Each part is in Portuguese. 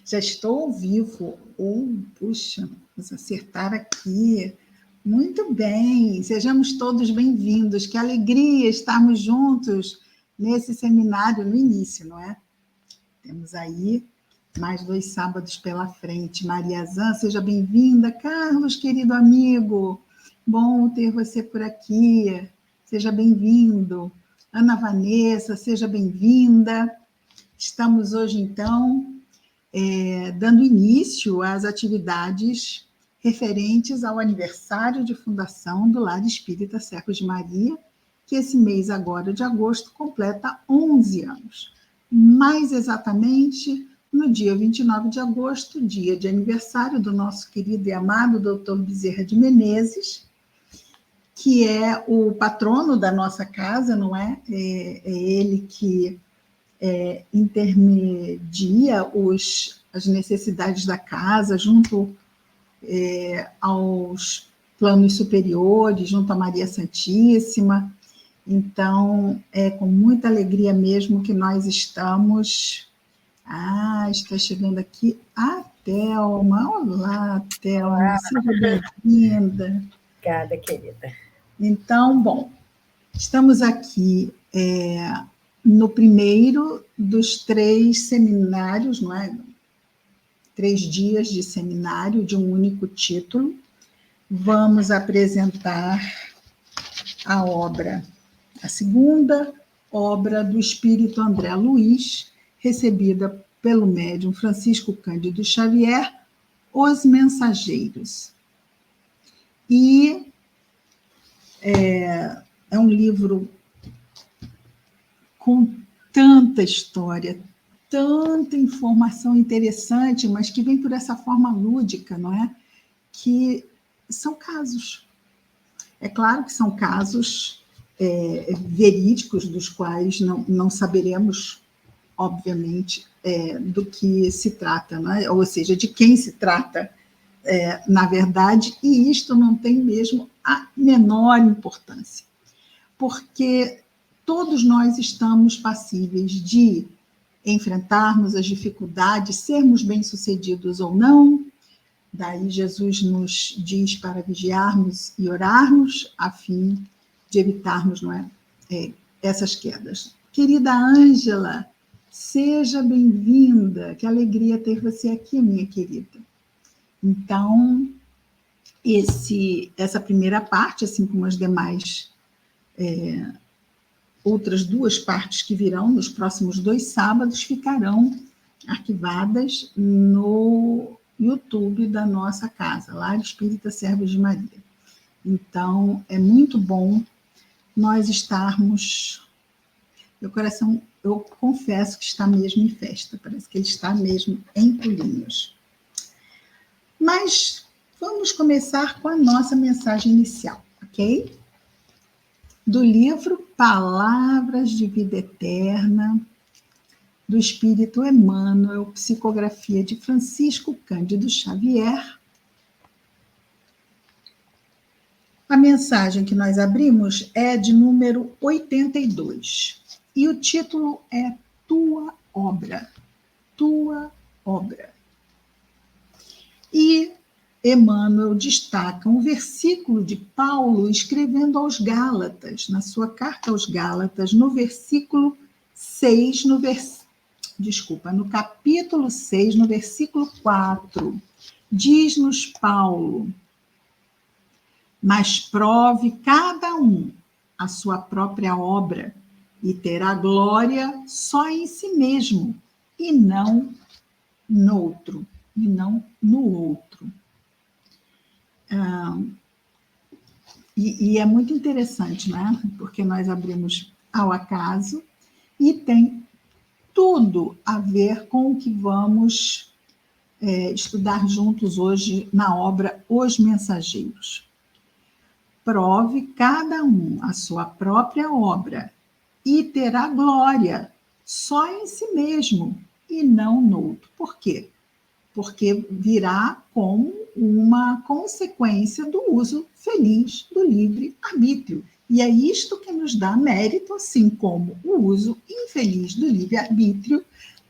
Já estou ao vivo. Puxa, vamos acertar aqui. Muito bem, sejamos todos bem-vindos. Que alegria estarmos juntos nesse seminário no início, não é? Temos aí mais 2 sábados pela frente. Maria Zan, seja bem-vinda. Carlos, querido amigo, bom ter você por aqui. Seja bem-vindo. Ana Vanessa, seja bem-vinda. Estamos hoje, então, dando início às atividades referentes ao aniversário de fundação do Lar Espírita Servos de Maria, que esse mês agora de agosto completa 11 anos. Mais exatamente, no dia 29 de agosto, dia de aniversário do nosso querido e amado Dr. Bezerra de Menezes, que é o patrono da nossa casa, não é? É ele que intermedia as necessidades da casa junto aos planos superiores, junto a Maria Santíssima. Então, é com muita alegria mesmo que nós estamos... está chegando aqui a Thelma. Olá, Thelma, Olá. Seja bem-vinda. Obrigada, querida. Então, bom, estamos aqui no primeiro dos 3 seminários, não é? 3 dias de seminário de um único título. Vamos apresentar a obra, a segunda obra do Espírito André Luiz, recebida pelo médium Francisco Cândido Xavier, Os Mensageiros. E é um livro com tanta história, tanta informação interessante, mas que vem por essa forma lúdica, não é? Que são casos. É claro que são casos verídicos, dos quais não saberemos, obviamente, do que se trata, não é? Ou seja, de quem se trata, na verdade, e isto não tem mesmo a menor importância, porque todos nós estamos passíveis de enfrentarmos as dificuldades, sermos bem-sucedidos ou não. Daí Jesus nos diz para vigiarmos e orarmos, a fim de evitarmos, não é, essas quedas. Querida Ângela, seja bem-vinda. Que alegria ter você aqui, minha querida. Então, essa primeira parte, assim como as demais outras 2 partes que virão nos próximos 2 sábados, ficarão arquivadas no YouTube da nossa casa, Lar Espírita Servos de Maria. Então, é muito bom nós estarmos... Meu coração, eu confesso que está mesmo em festa, parece que ele está mesmo em pulinhos. Mas vamos começar com a nossa mensagem inicial, ok? Do livro Palavras de Vida Eterna, do Espírito Emmanuel, psicografia de Francisco Cândido Xavier. A mensagem que nós abrimos é de número 82, e o título é Tua Obra. Tua Obra. E Emmanuel destaca um versículo de Paulo escrevendo aos Gálatas, na sua carta aos Gálatas, no versículo 6, no capítulo 6, no versículo 4, diz-nos Paulo: mas prove cada um a sua própria obra e terá glória só em si mesmo e não no outro. E é muito interessante, né? Porque nós abrimos ao acaso e tem tudo a ver com o que vamos estudar juntos hoje na obra Os Mensageiros. Prove cada um a sua própria obra e terá glória só em si mesmo e não no outro. Por quê? Porque virá como uma consequência do uso feliz do livre-arbítrio. E é isto que nos dá mérito, assim como o uso infeliz do livre-arbítrio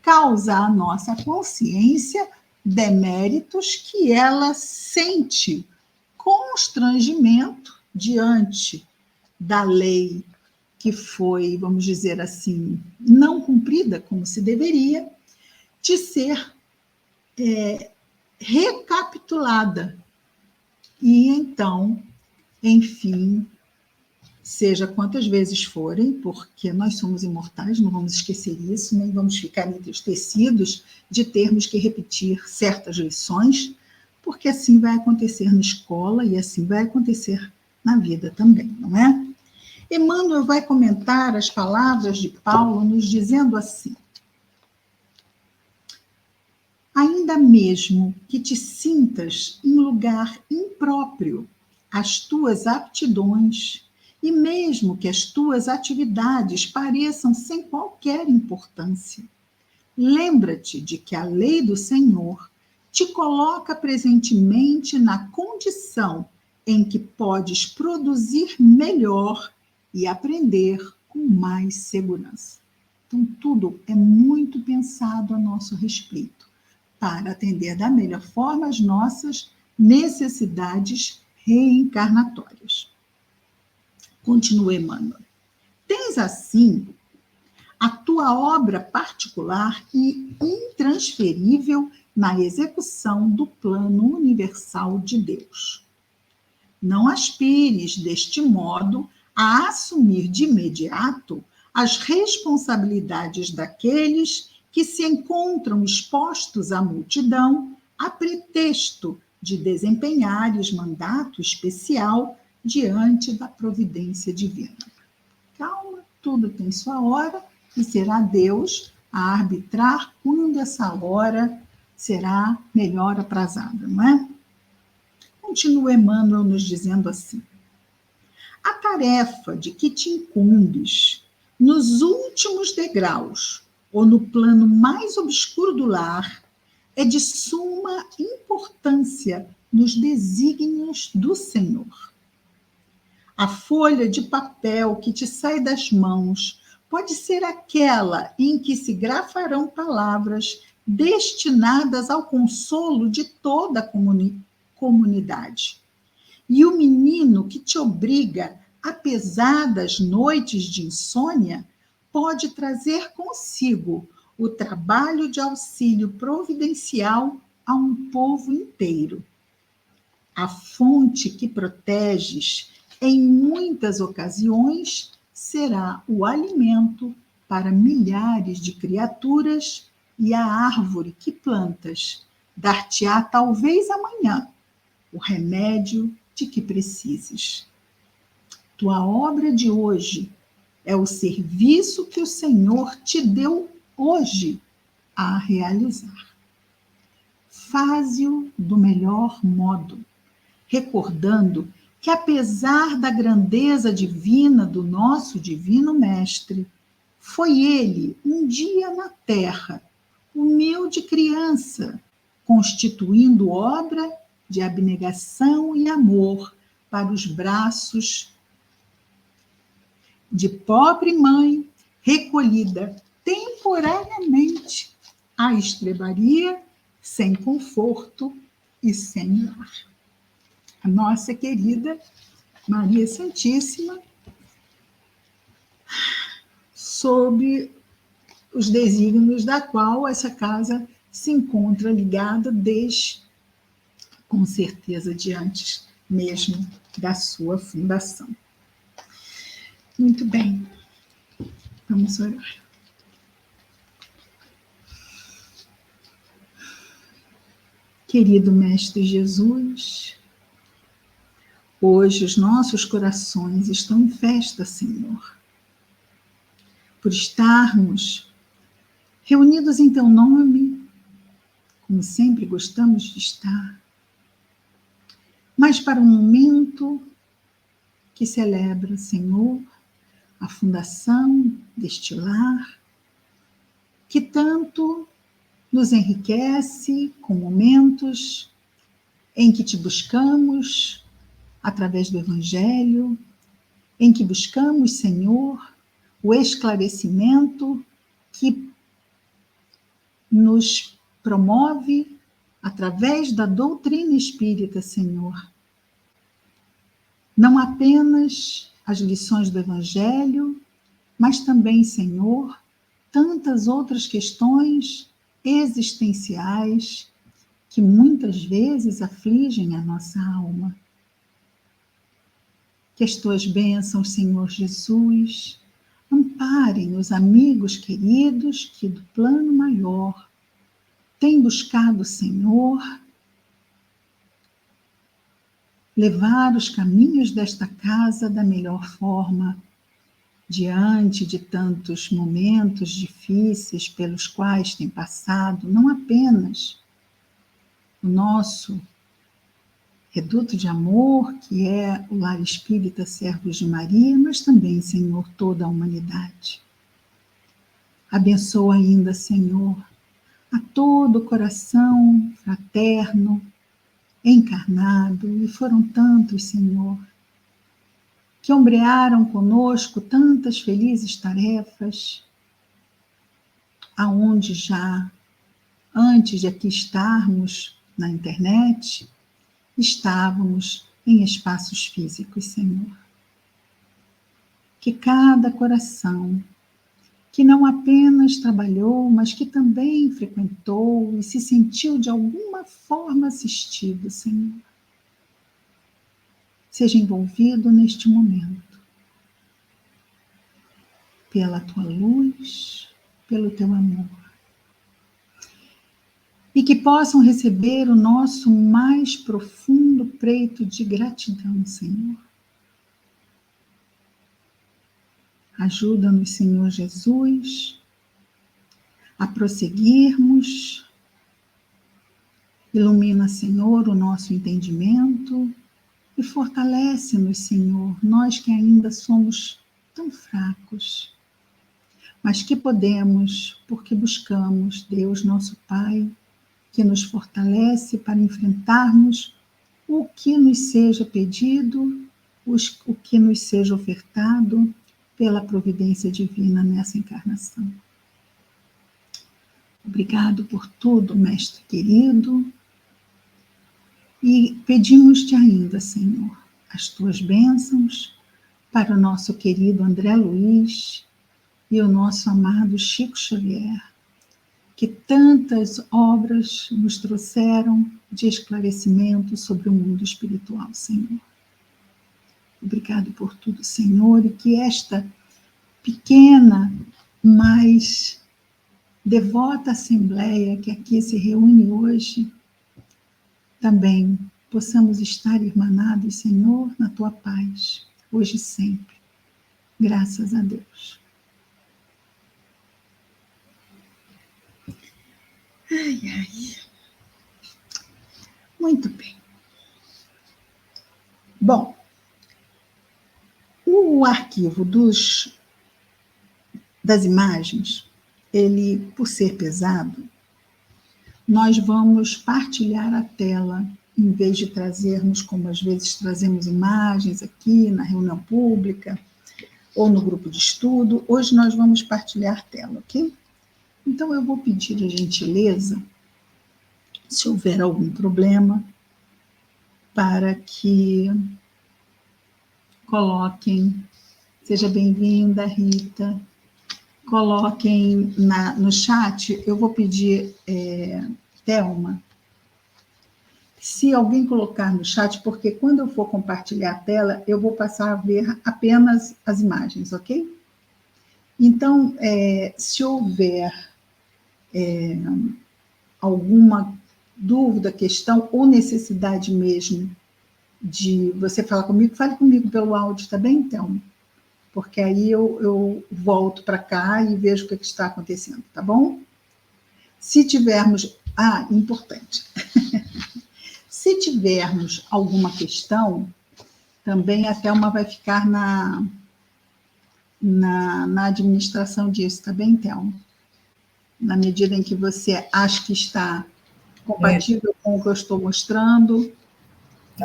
causa à nossa consciência deméritos que ela sente constrangimento diante da lei que foi, vamos dizer assim, não cumprida como se deveria, de ser recapitulada. E então, enfim, seja quantas vezes forem, porque nós somos imortais, não vamos esquecer isso, nem vamos ficar entristecidos de termos que repetir certas lições, porque assim vai acontecer na escola e assim vai acontecer na vida também, não é? Emmanuel vai comentar as palavras de Paulo nos dizendo assim: ainda mesmo que te sintas em lugar impróprio, as tuas aptidões e mesmo que as tuas atividades pareçam sem qualquer importância, lembra-te de que a lei do Senhor te coloca presentemente na condição em que podes produzir melhor e aprender com mais segurança. Então, tudo é muito pensado a nosso respeito, para atender da melhor forma as nossas necessidades reencarnatórias. Continua Emmanuel. Tens assim a tua obra particular e intransferível na execução do plano universal de Deus. Não aspires, deste modo, a assumir de imediato as responsabilidades daqueles que se encontram expostos à multidão a pretexto de desempenhares mandato especial diante da providência divina. Calma, tudo tem sua hora e será Deus a arbitrar quando essa hora será melhor aprazada, não é? Continua Emmanuel nos dizendo assim: a tarefa de que te incumbes nos últimos degraus ou no plano mais obscuro do lar é de suma importância nos desígnios do Senhor. A folha de papel que te sai das mãos pode ser aquela em que se grafarão palavras destinadas ao consolo de toda a comunidade. E o menino que te obriga a pesadas noites de insônia pode trazer consigo o trabalho de auxílio providencial a um povo inteiro. A fonte que proteges, em muitas ocasiões, será o alimento para milhares de criaturas, e a árvore que plantas dar-te-á talvez amanhã o remédio de que precises. Tua obra de hoje é o serviço que o Senhor te deu hoje a realizar. Faze-o do melhor modo, recordando que, apesar da grandeza divina do nosso Divino Mestre, foi ele, um dia na terra, humilde criança, constituindo obra de abnegação e amor para os braços de pobre mãe recolhida temporariamente à estrebaria, sem conforto e sem lar. A nossa querida Maria Santíssima, sob os desígnios da qual essa casa se encontra ligada desde, com certeza, de antes mesmo da sua fundação. Muito bem, vamos orar. Querido Mestre Jesus, hoje os nossos corações estão em festa, Senhor, por estarmos reunidos em Teu nome, como sempre gostamos de estar, mas para um momento que celebra, Senhor, a fundação deste lar, que tanto nos enriquece com momentos em que Te buscamos através do Evangelho, em que buscamos, Senhor, o esclarecimento que nos promove através da doutrina espírita, Senhor. Não apenas as lições do Evangelho, mas também, Senhor, tantas outras questões existenciais que muitas vezes afligem a nossa alma. Que as tuas bênçãos, Senhor Jesus, amparem os amigos queridos que do plano maior têm buscado, Senhor, levar os caminhos desta casa da melhor forma, diante de tantos momentos difíceis pelos quais tem passado, não apenas o nosso reduto de amor, que é o Lar Espírita Servos de Maria, mas também, Senhor, toda a humanidade. Abençoa ainda, Senhor, a todo o coração fraterno, encarnado, e foram tantos, Senhor, que ombrearam conosco tantas felizes tarefas, aonde já, antes de aqui estarmos na internet, estávamos em espaços físicos, Senhor. Que cada coração, que não apenas trabalhou, mas que também frequentou e se sentiu de alguma forma assistido, Senhor, seja envolvido neste momento pela tua luz, pelo teu amor. E que possam receber o nosso mais profundo preito de gratidão, Senhor. Ajuda-nos, Senhor Jesus, a prosseguirmos. Ilumina, Senhor, o nosso entendimento e fortalece-nos, Senhor, nós que ainda somos tão fracos, mas que podemos, porque buscamos Deus, nosso Pai, que nos fortalece para enfrentarmos o que nos seja pedido, o que nos seja ofertado pela providência divina nessa encarnação. Obrigado por tudo, Mestre querido, e pedimos-te ainda, Senhor, as tuas bênçãos para o nosso querido André Luiz e o nosso amado Chico Xavier, que tantas obras nos trouxeram de esclarecimento sobre o mundo espiritual, Senhor. Obrigado por tudo, Senhor, e que esta pequena, mas devota assembleia que aqui se reúne hoje, também possamos estar irmanados, Senhor, na tua paz, hoje e sempre. Graças a Deus. Ai, ai. Muito bem. Bom, o arquivo das imagens, ele, por ser pesado, nós vamos partilhar a tela, em vez de trazermos, como às vezes trazemos imagens aqui na reunião pública, ou no grupo de estudo, hoje nós vamos partilhar a tela, ok? Então, eu vou pedir a gentileza, se houver algum problema, para que coloquem, seja bem-vinda, Rita, coloquem no chat, eu vou pedir, Thelma, se alguém colocar no chat, porque quando eu for compartilhar a tela, eu vou passar a ver apenas as imagens, ok? Então, se houver alguma dúvida, questão ou necessidade mesmo de você falar comigo, fale comigo pelo áudio, tá bem, Thelma? Porque aí eu volto para cá e vejo o que está acontecendo, tá bom? Se tivermos... importante. Se tivermos alguma questão, também a Thelma vai ficar na administração disso, tá bem, Thelma? Na medida em que você acha que está compatível com o que eu estou mostrando,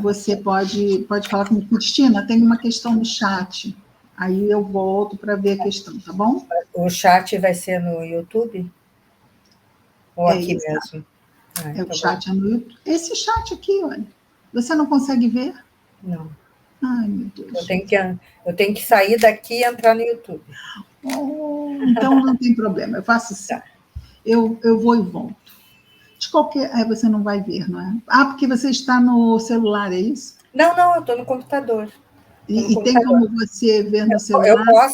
você pode falar comigo. Cristina, tem uma questão no chat. Aí eu volto para ver a questão, tá bom? O chat vai ser no YouTube? Ou aqui exato. mesmo? O chat é no YouTube. Esse chat aqui, olha. Você não consegue ver? Não. Ai, meu Deus. Eu tenho que sair daqui e entrar no YouTube. Então não tem problema, eu faço assim. Tá. Eu vou e volto. De qualquer. Aí você não vai ver, não é? Porque você está no celular, é isso? Não, eu estou no computador. E tem como você ver no celular?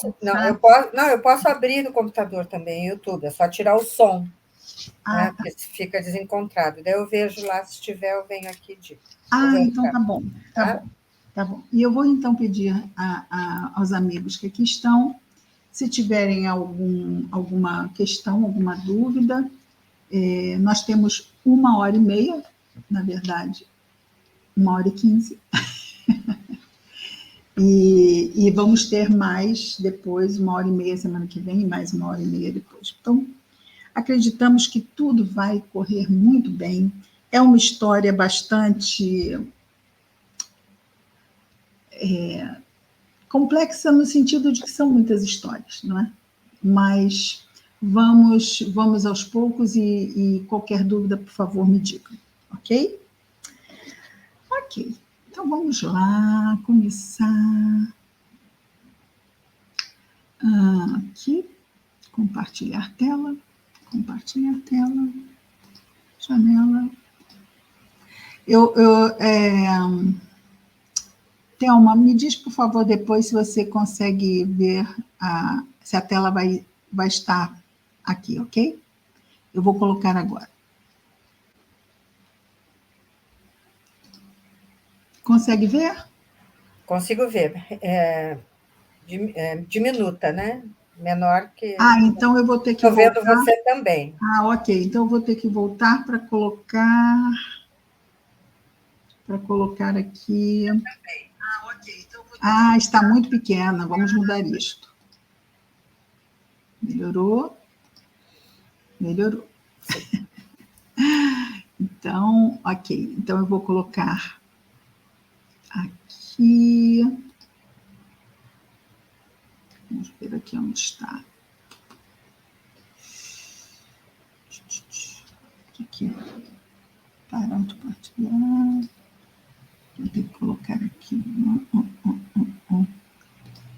Eu posso abrir no computador também, YouTube, é só tirar o som, né? Porque fica desencontrado. Daí eu vejo lá, se tiver, eu venho aqui de. Então tá bom, tá bom. E eu vou então pedir aos amigos que aqui estão, se tiverem alguma questão, alguma dúvida, nós temos 1h30, na verdade, 1h15. E vamos ter mais depois, 1h30 semana que vem, e mais 1h30 depois. Então, acreditamos que tudo vai correr muito bem. É uma história bastante complexa no sentido de que são muitas histórias, não é? Mas vamos aos poucos e qualquer dúvida, por favor, me diga, ok? Ok, então vamos lá, começar. Aqui, compartilhar tela, janela. Thelma, me diz, por favor, depois se você consegue ver se a tela vai estar aqui, ok? Eu vou colocar agora. Consegue ver? Consigo ver. Diminuta, né? Menor que... Então eu vou ter que voltar. Estou vendo você também. Ok. Então eu vou ter que voltar para colocar aqui. Ok. Então está muito pequena. Vamos mudar isto. Melhorou? Melhorou. Então, ok. Então eu vou colocar aqui. Vamos ver aqui onde está. Aqui. Parar de partilhar. Vou ter que colocar aqui.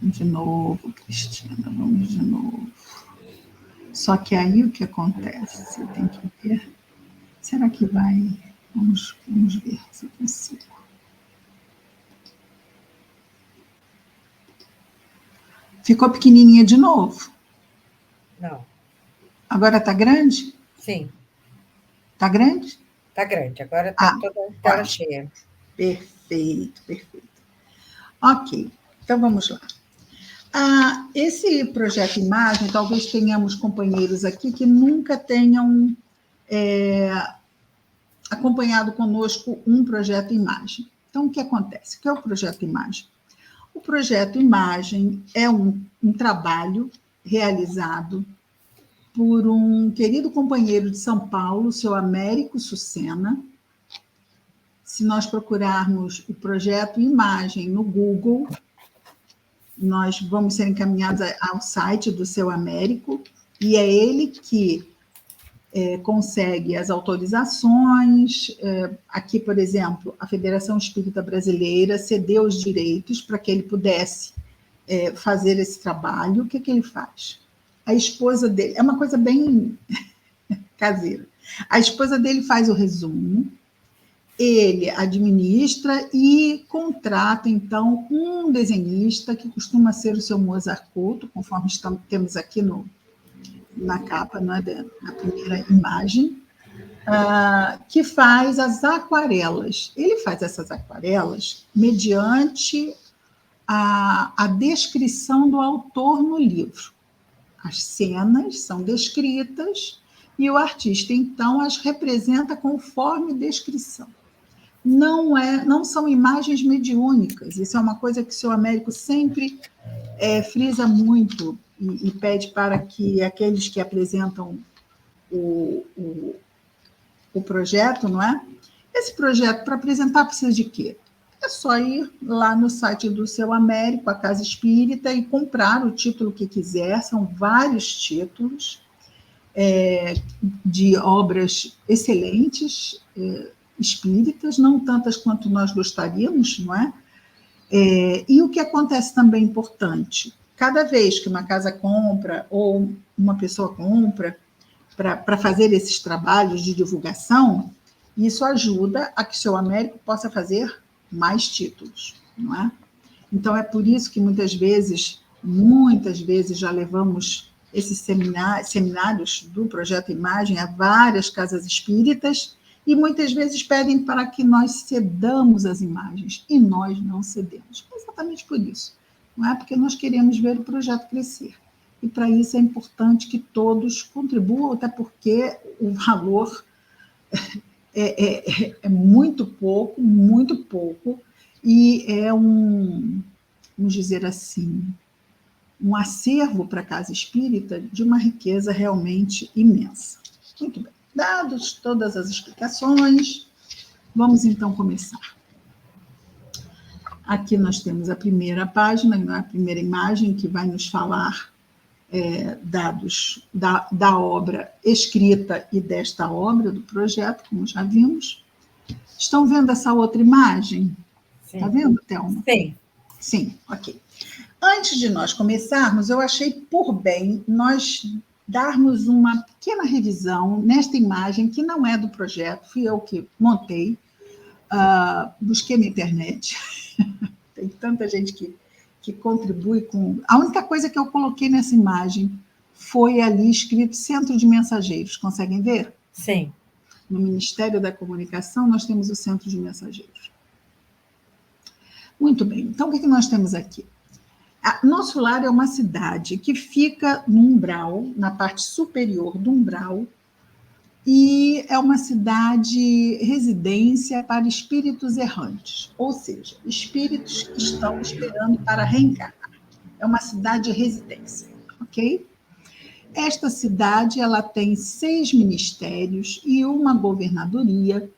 De novo, Cristina, vamos de novo. Só que aí o que acontece? Você tem que ver. Será que vai? Vamos ver se eu consigo. Ficou pequenininha de novo? Não. Agora está grande? Sim. Está grande? Está grande, agora está toda a tela cheia. Perfeito. Ok, então vamos lá. Esse projeto Imagem, talvez tenhamos companheiros aqui que nunca tenham acompanhado conosco um projeto Imagem. Então, o que acontece? O que é o projeto Imagem? O projeto Imagem é um trabalho realizado por um querido companheiro de São Paulo, o seu Américo Sucena. Se nós procurarmos o projeto Imagem no Google, nós vamos ser encaminhados ao site do seu Américo, e é ele que consegue as autorizações. Aqui, por exemplo, a Federação Espírita Brasileira cedeu os direitos para que ele pudesse fazer esse trabalho. O que ele faz? A esposa dele, é uma coisa bem caseira, a esposa dele faz o resumo, ele administra e contrata, então, um desenhista, que costuma ser o seu Mozart Couto, conforme temos aqui na capa, não é, na primeira imagem, que faz as aquarelas. Ele faz essas aquarelas mediante a descrição do autor no livro. As cenas são descritas e o artista, então, as representa conforme descrição. Não são imagens mediúnicas, isso é uma coisa que o seu Américo sempre frisa muito e pede para que aqueles que apresentam o projeto, não é? Esse projeto, para apresentar, precisa de quê? É só ir lá no site do seu Américo, a Casa Espírita, e comprar o título que quiser, são vários títulos. de obras excelentes, espíritas, não tantas quanto nós gostaríamos, não é? E o que acontece também importante, cada vez que uma casa compra ou uma pessoa compra para fazer esses trabalhos de divulgação, isso ajuda a que seu Américo possa fazer mais títulos, não é? Então, é por isso que muitas vezes já levamos esses seminários do Projeto Imagem a várias casas espíritas e muitas vezes pedem para que nós cedamos as imagens, e nós não cedemos. Exatamente por isso. Não é porque nós queremos ver o projeto crescer. E para isso é importante que todos contribuam, até porque o valor é muito pouco, e é vamos dizer assim, um acervo para a casa espírita de uma riqueza realmente imensa. Muito bem. Dados todas as explicações, vamos então começar. Aqui nós temos a primeira página, a primeira imagem, que vai nos falar dados da obra escrita e desta obra, do projeto, como já vimos. Estão vendo essa outra imagem? Está vendo, Thelma? Sim. Sim, ok. Antes de nós começarmos, eu achei por bem nós darmos uma pequena revisão nesta imagem, que não é do projeto, fui eu que montei, busquei na internet. Tem tanta gente que contribui com... A única coisa que eu coloquei nessa imagem foi ali escrito Centro de Mensageiros. Conseguem ver? Sim. No Ministério da Comunicação, nós temos o Centro de Mensageiros. Muito bem. Então, o que nós temos aqui? Nosso Lar é uma cidade que fica no umbral, na parte superior do umbral, e é uma cidade residência para espíritos errantes, ou seja, espíritos que estão esperando para reencarnar. É uma cidade residência, ok? Esta cidade ela tem 6 ministérios e uma governadoria.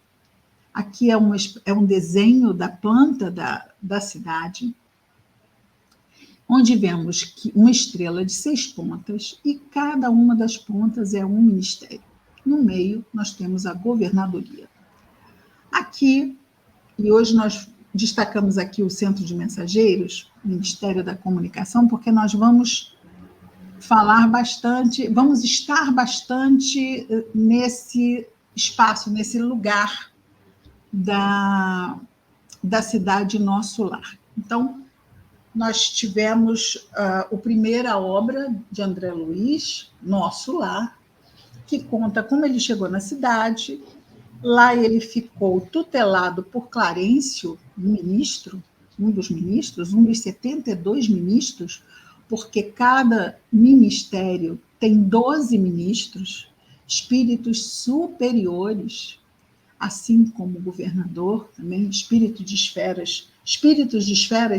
Aqui é um desenho da planta da cidade, onde vemos que uma estrela de 6 pontas e cada uma das pontas é um ministério. No meio, nós temos a governadoria. Aqui, e hoje nós destacamos aqui o Centro de Mensageiros, Ministério da Comunicação, porque nós vamos falar bastante, vamos estar bastante nesse espaço, nesse lugar da cidade Nosso Lar. Então, nós tivemos a primeira obra de André Luiz, Nosso Lar, que conta como ele chegou na cidade. Lá ele ficou tutelado por Clarencio, ministro, um dos 72 ministros, porque cada ministério tem 12 ministros, espíritos superiores, assim como o governador, também espíritos de esferas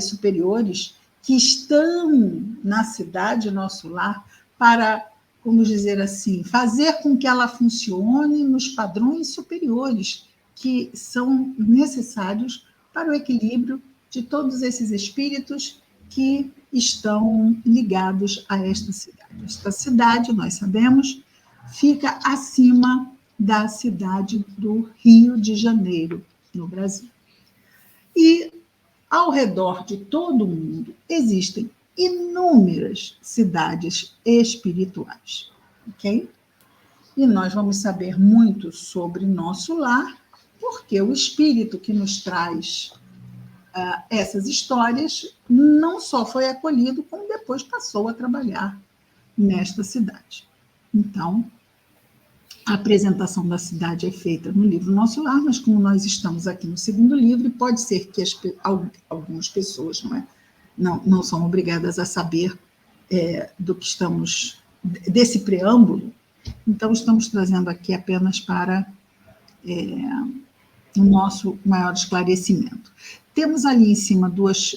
superiores, que estão na cidade Nosso Lar para, vamos dizer assim, fazer com que ela funcione nos padrões superiores que são necessários para o equilíbrio de todos esses espíritos que estão ligados a esta cidade. Esta cidade, nós sabemos, fica acima da cidade do Rio de Janeiro, no Brasil. E, ao redor de todo o mundo, existem inúmeras cidades espirituais, ok? E nós vamos saber muito sobre Nosso Lar, porque o espírito que nos traz essas histórias não só foi acolhido, como depois passou a trabalhar nesta cidade. Então, a apresentação da cidade é feita no livro Nosso Lar, mas como nós estamos aqui no segundo livro, pode ser que algumas pessoas não são obrigadas a saber do que desse preâmbulo, então estamos trazendo aqui apenas para o nosso maior esclarecimento. Temos ali em cima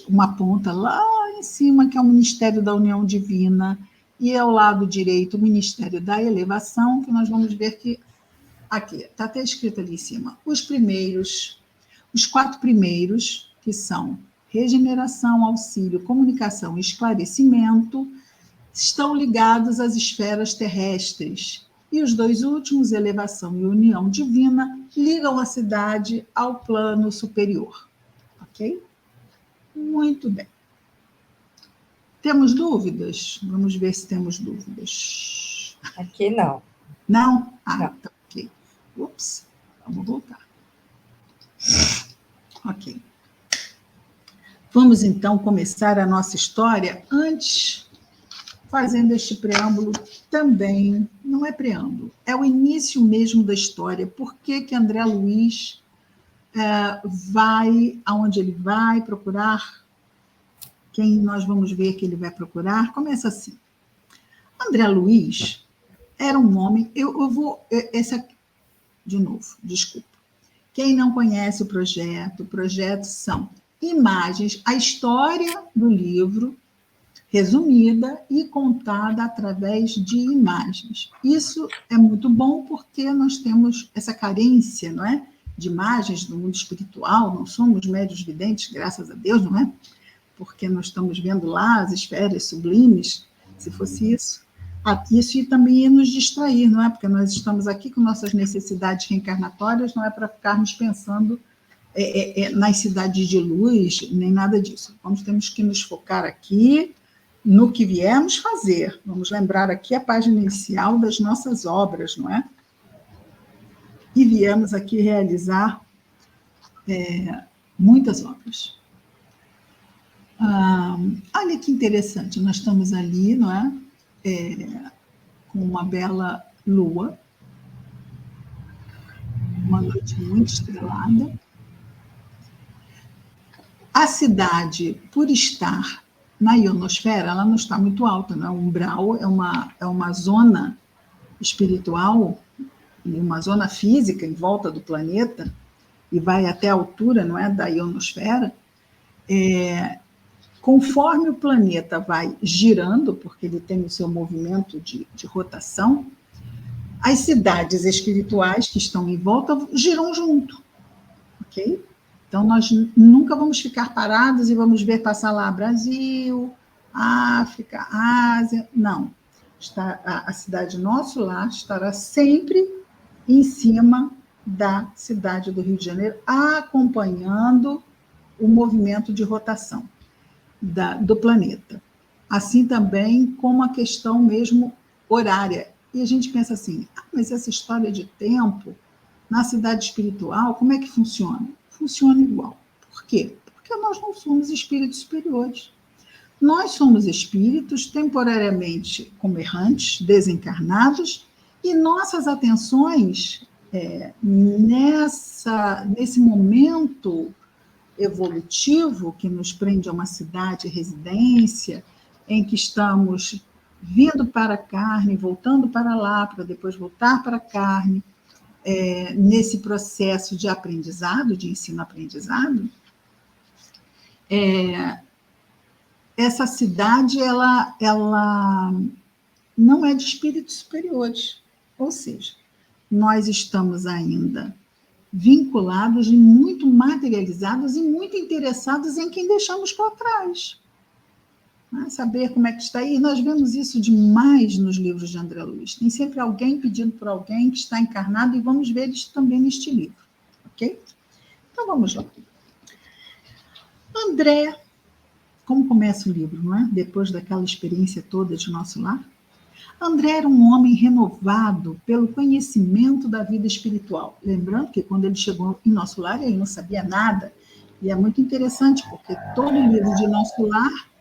uma ponta lá em cima, que é o Ministério da União Divina, e ao lado direito o Ministério da Elevação, que nós vamos ver que aqui está até escrito ali em cima. Os 4 primeiros, que são regeneração, auxílio, comunicação e esclarecimento, estão ligados às esferas terrestres E os dois últimos, elevação e união divina, ligam a cidade ao plano superior. Ok? Muito bem. Temos dúvidas? Vamos ver se temos dúvidas. Aqui não. Não? Ah, não. Tá ok. Ups, vamos voltar. Ok. Vamos, então, começar a nossa história antes, fazendo este preâmbulo também. Não é preâmbulo, é o início mesmo da história. Por que André Luiz vai aonde ele vai procurar? Quem nós vamos ver que ele vai procurar? Começa assim. André Luiz era um homem... Eu vou... Essa, de novo, desculpa. Quem não conhece o projeto são imagens, a história do livro resumida e contada através de imagens. Isso é muito bom porque nós temos essa carência, não é? De imagens do mundo espiritual, não somos médios videntes, graças a Deus, não é? Porque nós estamos vendo lá as esferas sublimes, se fosse isso. Isso também ia nos distrair, não é? Porque nós estamos aqui com nossas necessidades reencarnatórias, não é para ficarmos pensando nas cidades de luz, nem nada disso. Temos que nos focar aqui no que viemos fazer. Vamos lembrar aqui a página inicial das nossas obras, não é? E viemos aqui realizar muitas obras. Olha que interessante, nós estamos ali, não é? Com uma bela lua, uma noite muito estrelada. A cidade, por estar na ionosfera, ela não está muito alta, não é? O umbral é uma zona espiritual e uma zona física em volta do planeta, e vai até a altura, não é, da ionosfera. Conforme o planeta vai girando, porque ele tem o seu movimento de rotação, as cidades espirituais que estão em volta giram junto, ok? Então, nós nunca vamos ficar parados e vamos ver passar lá Brasil, África, Ásia. Não. A cidade Nosso Lar estará sempre em cima da cidade do Rio de Janeiro, acompanhando o movimento de rotação do planeta. Assim também como a questão mesmo horária. E a gente pensa assim, mas essa história de tempo na cidade espiritual, como é que funciona? Funciona igual. Por quê? Porque nós não somos espíritos superiores. Nós somos espíritos temporariamente como errantes, desencarnados, e nossas atenções nesse momento evolutivo que nos prende a uma cidade, residência, em que estamos vindo para a carne, voltando para lá, para depois voltar para a carne, nesse processo de aprendizado, de ensino-aprendizado, essa cidade ela não é de espíritos superiores, ou seja, nós estamos ainda vinculados e muito materializados e muito interessados em quem deixamos para trás. Saber como é que está aí. Nós vemos isso demais nos livros de André Luiz. Tem sempre alguém pedindo por alguém que está encarnado, e vamos ver isso também neste livro. Ok? Então, vamos lá. André, como começa o livro, não é? Depois daquela experiência toda de Nosso Lar? André era um homem renovado pelo conhecimento da vida espiritual. Lembrando que quando ele chegou em Nosso Lar, ele não sabia nada. E é muito interessante, porque todo o livro de Nosso Lar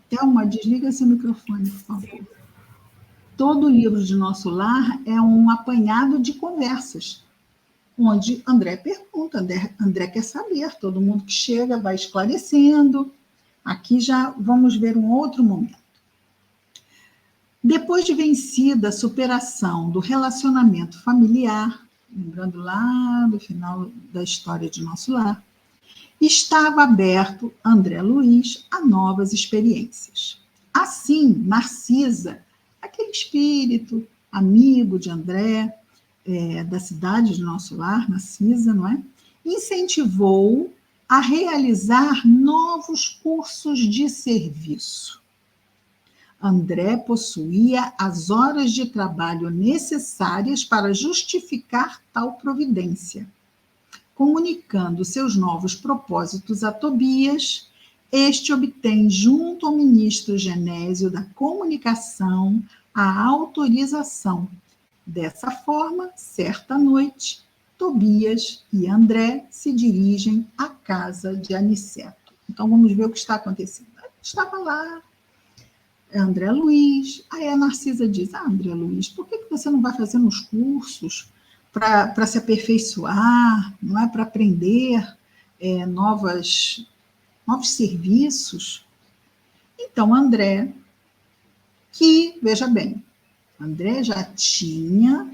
Thelma, desliga seu microfone, por favor. Todo o livro de Nosso Lar é um apanhado de conversas, onde André pergunta, André quer saber, todo mundo que chega vai esclarecendo. Aqui já vamos ver um outro momento. Depois de vencida a superação do relacionamento familiar, lembrando lá do final da história de Nosso Lar, estava aberto André Luiz a novas experiências. Assim, Narcisa, aquele espírito amigo de André, da cidade de Nosso Lar, Narcisa, não é? Incentivou a realizar novos cursos de serviço. André possuía as horas de trabalho necessárias para justificar tal providência. Comunicando seus novos propósitos a Tobias, este obtém, junto ao ministro Genésio da Comunicação, a autorização. Dessa forma, certa noite, Tobias e André se dirigem à casa de Aniceto. Então, vamos ver o que está acontecendo. Estava lá André Luiz. Aí a Narcisa diz, André Luiz, por que você não vai fazendo os cursos para se aperfeiçoar, não é, para aprender novos serviços? Então, André, que, veja bem, André já tinha,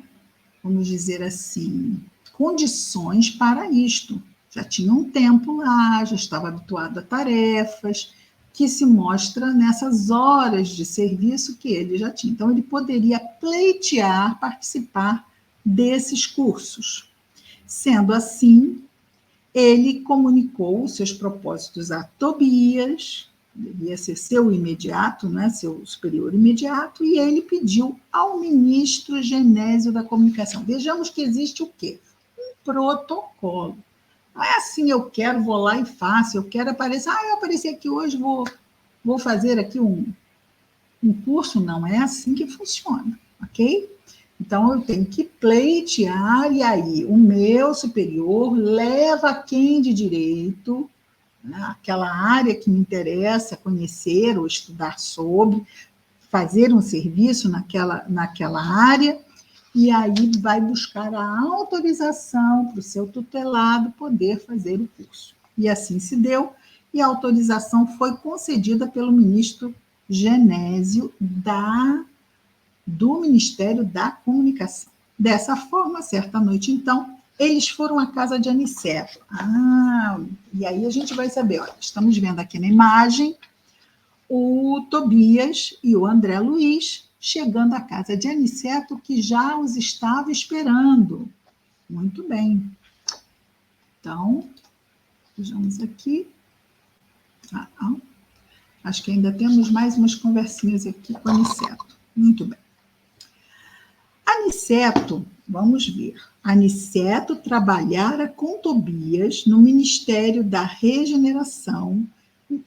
vamos dizer assim, condições para isto. Já tinha um tempo lá, já estava habituado a tarefas, que se mostra nessas horas de serviço que ele já tinha. Então, ele poderia pleitear, participar desses cursos. Sendo assim, ele comunicou os seus propósitos a Tobias, devia ser seu imediato, né, seu superior imediato, e ele pediu ao ministro Genésio da Comunicação. Vejamos que existe o quê? Um protocolo. Não é assim, eu quero, vou lá e faço, eu quero aparecer, eu apareci aqui hoje, vou fazer aqui um curso. Não é assim que funciona, ok? Então, eu tenho que pleitear, e aí o meu superior leva quem de direito, né, aquela área que me interessa conhecer ou estudar sobre, fazer um serviço naquela área, e aí vai buscar a autorização para o seu tutelado poder fazer o curso. E assim se deu, e a autorização foi concedida pelo ministro Genésio do Ministério da Comunicação. Dessa forma, certa noite, então, eles foram à casa de Aniceto. E aí a gente vai saber, olha, estamos vendo aqui na imagem o Tobias e o André Luiz chegando à casa de Aniceto, que já os estava esperando. Muito bem. Então, vejamos aqui. Acho que ainda temos mais umas conversinhas aqui com Aniceto. Muito bem. Aniceto, vamos ver. Aniceto trabalhara com Tobias no Ministério da Regeneração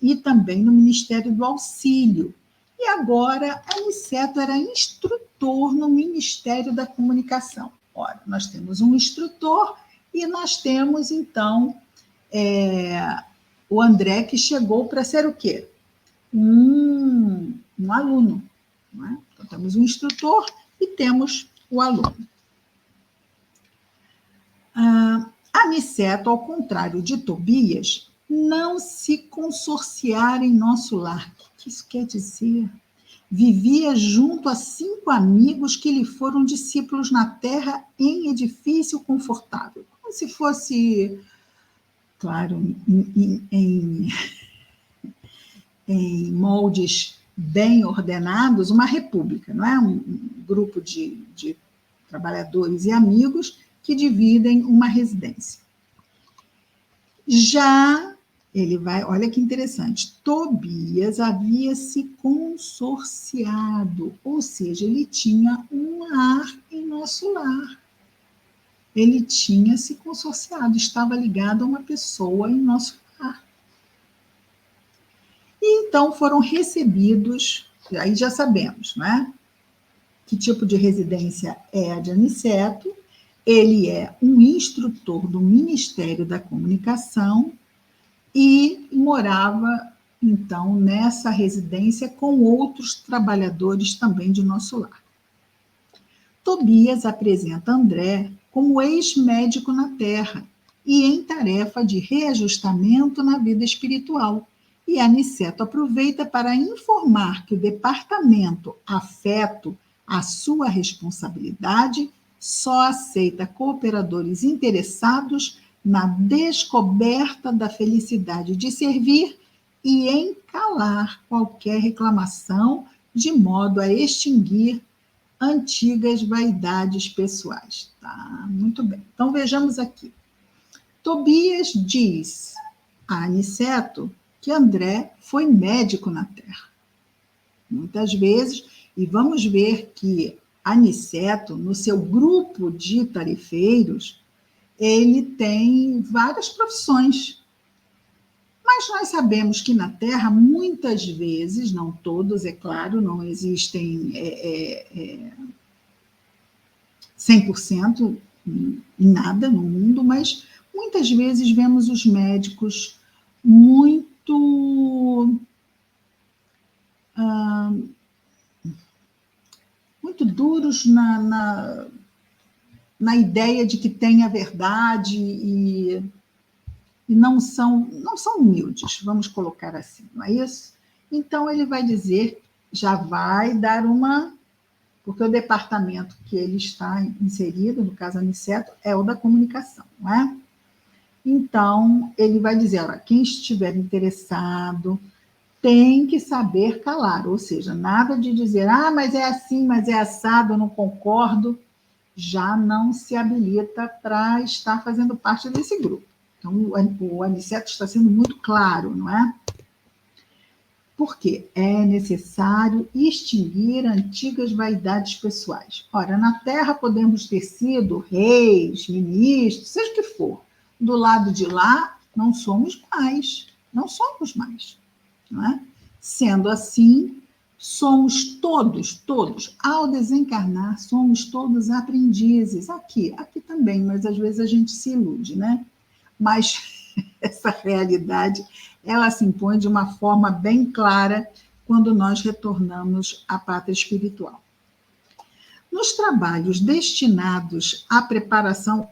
e também no Ministério do Auxílio. E agora, Aniceto era instrutor no Ministério da Comunicação. Ora, nós temos um instrutor e nós temos, então, o André, que chegou para ser o quê? Um aluno. Não é? Então, temos um instrutor e temos o aluno. Aniceto, ao contrário de Tobias, não se consorciara em nosso lar. O que isso quer dizer? Vivia junto a 5 amigos que lhe foram discípulos na terra em edifício confortável. Como se fosse, claro, em moldes bem ordenados, uma república, não é? Um grupo de trabalhadores e amigos que dividem uma residência. Já ele vai, olha que interessante, Tobias havia se consorciado, ou seja, ele tinha um lar em nosso lar. Ele tinha se consorciado, estava ligado a uma pessoa em nosso lar. E então foram recebidos, aí já sabemos, né? Que tipo de residência é a de Aniceto. Ele é um instrutor do Ministério da Comunicação e morava, então, nessa residência com outros trabalhadores também de nosso lar. Tobias apresenta André como ex-médico na Terra e em tarefa de reajustamento na vida espiritual. E Aniceto aproveita para informar que o departamento afeto à sua responsabilidade só aceita cooperadores interessados na descoberta da felicidade de servir e em calar qualquer reclamação, de modo a extinguir antigas vaidades pessoais. Tá, muito bem. Então, vejamos aqui. Tobias diz a Aniceto que André foi médico na Terra. muitas vezes, e vamos ver que Aniceto, no seu grupo de tarefeiros, ele tem várias profissões. Mas nós sabemos que na Terra, muitas vezes, não todos, é claro, não existem 100% em nada no mundo, mas muitas vezes vemos os médicos muito duros na ideia de que tem a verdade e não são humildes, vamos colocar assim, não é isso? Então, ele vai dizer, já vai dar porque o departamento que ele está inserido, no caso Aniceto, é o da comunicação, não é? Então, ele vai dizer, olha, quem estiver interessado tem que saber calar, ou seja, nada de dizer, mas é assim, mas é assado, eu não concordo, já não se habilita para estar fazendo parte desse grupo. Então, o Aniceto está sendo muito claro, não é? Porque é necessário extinguir antigas vaidades pessoais. Ora, na Terra podemos ter sido reis, ministros, seja o que for. Do lado de lá, não somos mais. Não somos mais. Não é? Sendo assim, somos todos, ao desencarnar, somos todos aprendizes. Aqui também, mas às vezes a gente se ilude, né? Mas essa realidade, ela se impõe de uma forma bem clara quando nós retornamos à pátria espiritual. Nos trabalhos destinados à preparação,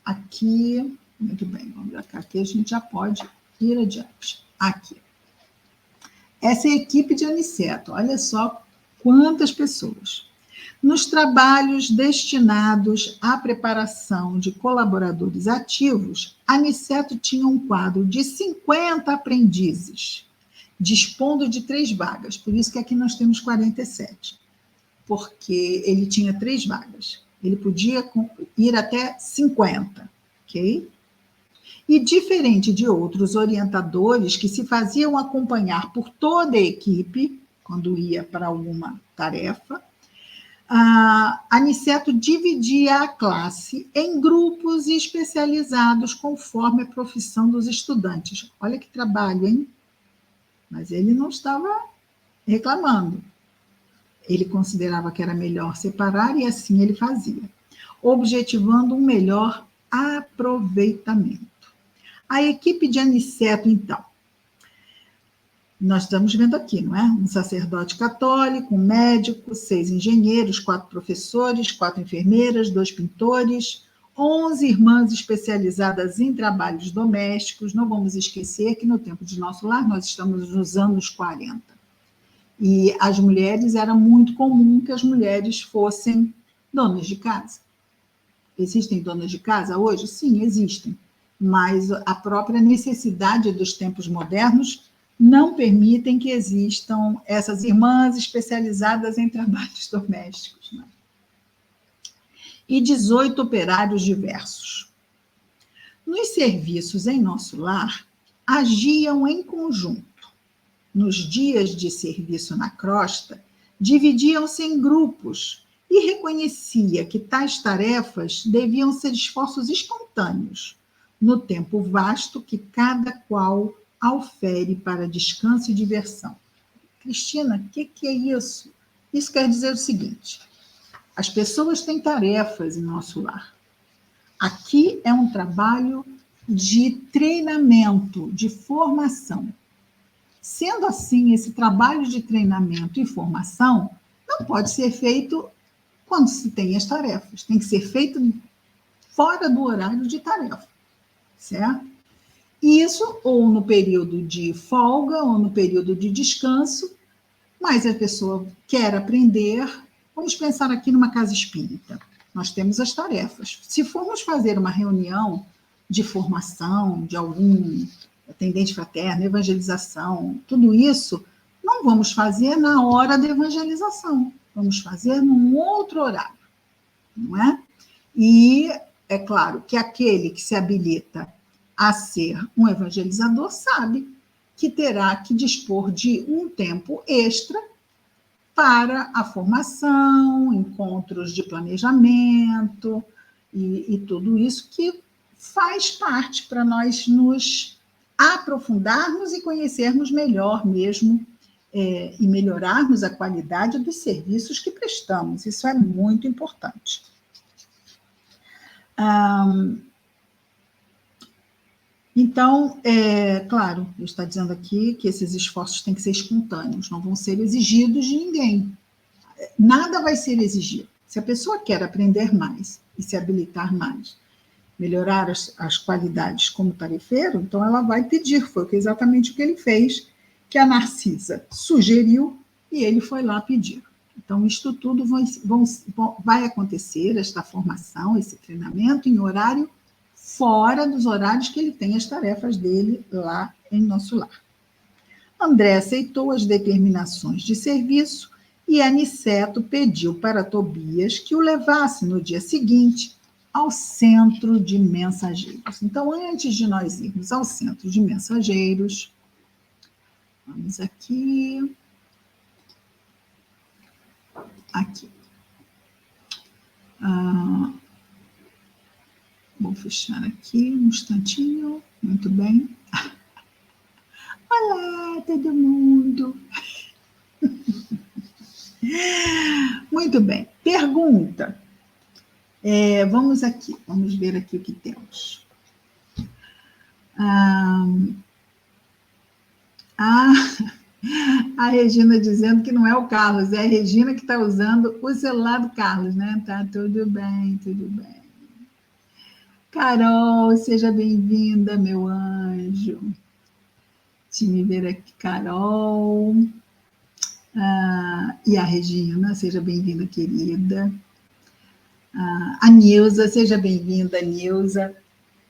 aqui, muito bem, vamos ver cá, aqui a gente já pode ir adiante. Aqui. Essa é a equipe de Aniceto, olha só quantas pessoas. Nos trabalhos destinados à preparação de colaboradores ativos, Aniceto tinha um quadro de 50 aprendizes, dispondo de 3 vagas. Por isso que aqui nós temos 47, porque ele tinha 3 vagas. Ele podia ir até 50, ok? E diferente de outros orientadores que se faziam acompanhar por toda a equipe, quando ia para alguma tarefa, Aniceto dividia a classe em grupos especializados conforme a profissão dos estudantes. Olha que trabalho, hein? Mas ele não estava reclamando. Ele considerava que era melhor separar e assim ele fazia, objetivando um melhor aproveitamento. A equipe de Aniceto, então, nós estamos vendo aqui, não é? Um sacerdote católico, um médico, 6 engenheiros, 4 professores, 4 enfermeiras, 2 pintores, 11 irmãs especializadas em trabalhos domésticos. Não vamos esquecer que no tempo de nosso lar nós estamos nos anos 40. E as mulheres, era muito comum que as mulheres fossem donas de casa. Existem donas de casa hoje? Sim, existem. Mas a própria necessidade dos tempos modernos não permitem que existam essas irmãs especializadas em trabalhos domésticos. Né? E 18 operários diversos. Nos serviços em nosso lar, agiam em conjunto. Nos dias de serviço na crosta, dividiam-se em grupos e reconhecia que tais tarefas deviam ser esforços espontâneos, no tempo vasto que cada qual aufere para descanso e diversão. Cristina, o que é isso? Isso quer dizer o seguinte: as pessoas têm tarefas em nosso lar. Aqui é um trabalho de treinamento, de formação. Sendo assim, esse trabalho de treinamento e formação não pode ser feito quando se tem as tarefas. Tem que ser feito fora do horário de tarefa, certo? Isso ou no período de folga ou no período de descanso, mas a pessoa quer aprender. Vamos pensar aqui numa casa espírita. Nós temos as tarefas. Se formos fazer uma reunião de formação de algum atendente fraterno, evangelização, tudo isso, não vamos fazer na hora da evangelização. Vamos fazer num outro horário, não é? E é claro que aquele que se habilita a ser um evangelizador sabe que terá que dispor de um tempo extra para a formação, encontros de planejamento e tudo isso que faz parte para nós nos aprofundarmos e conhecermos melhor mesmo e melhorarmos a qualidade dos serviços que prestamos. Isso é muito importante. Então, claro, ele está dizendo aqui que esses esforços têm que ser espontâneos, não vão ser exigidos de ninguém. Nada vai ser exigido. Se a pessoa quer aprender mais e se habilitar mais, melhorar as qualidades como tarefeiro, então ela vai pedir. Foi exatamente o que ele fez, que a Narcisa sugeriu e ele foi lá pedir. Então, isto tudo vai acontecer, esta formação, esse treinamento, em horário fora dos horários que ele tem as tarefas dele lá em nosso lar. André aceitou as determinações de serviço e Aniceto pediu para Tobias que o levasse no dia seguinte ao centro de mensageiros. Então, antes de nós irmos ao centro de mensageiros, vamos aqui. Vou fechar aqui um instantinho. Muito bem. Olá, todo mundo. Muito bem. Pergunta. Vamos aqui, vamos ver aqui o que temos. A Regina dizendo que não é o Carlos, é a Regina que está usando o celular do Carlos, né? Tá tudo bem, tudo bem. Carol, seja bem-vinda, meu anjo. Deixa eu ver aqui, Carol. E a Regina, seja bem-vinda, querida. A Nilza, seja bem-vinda, Nilza.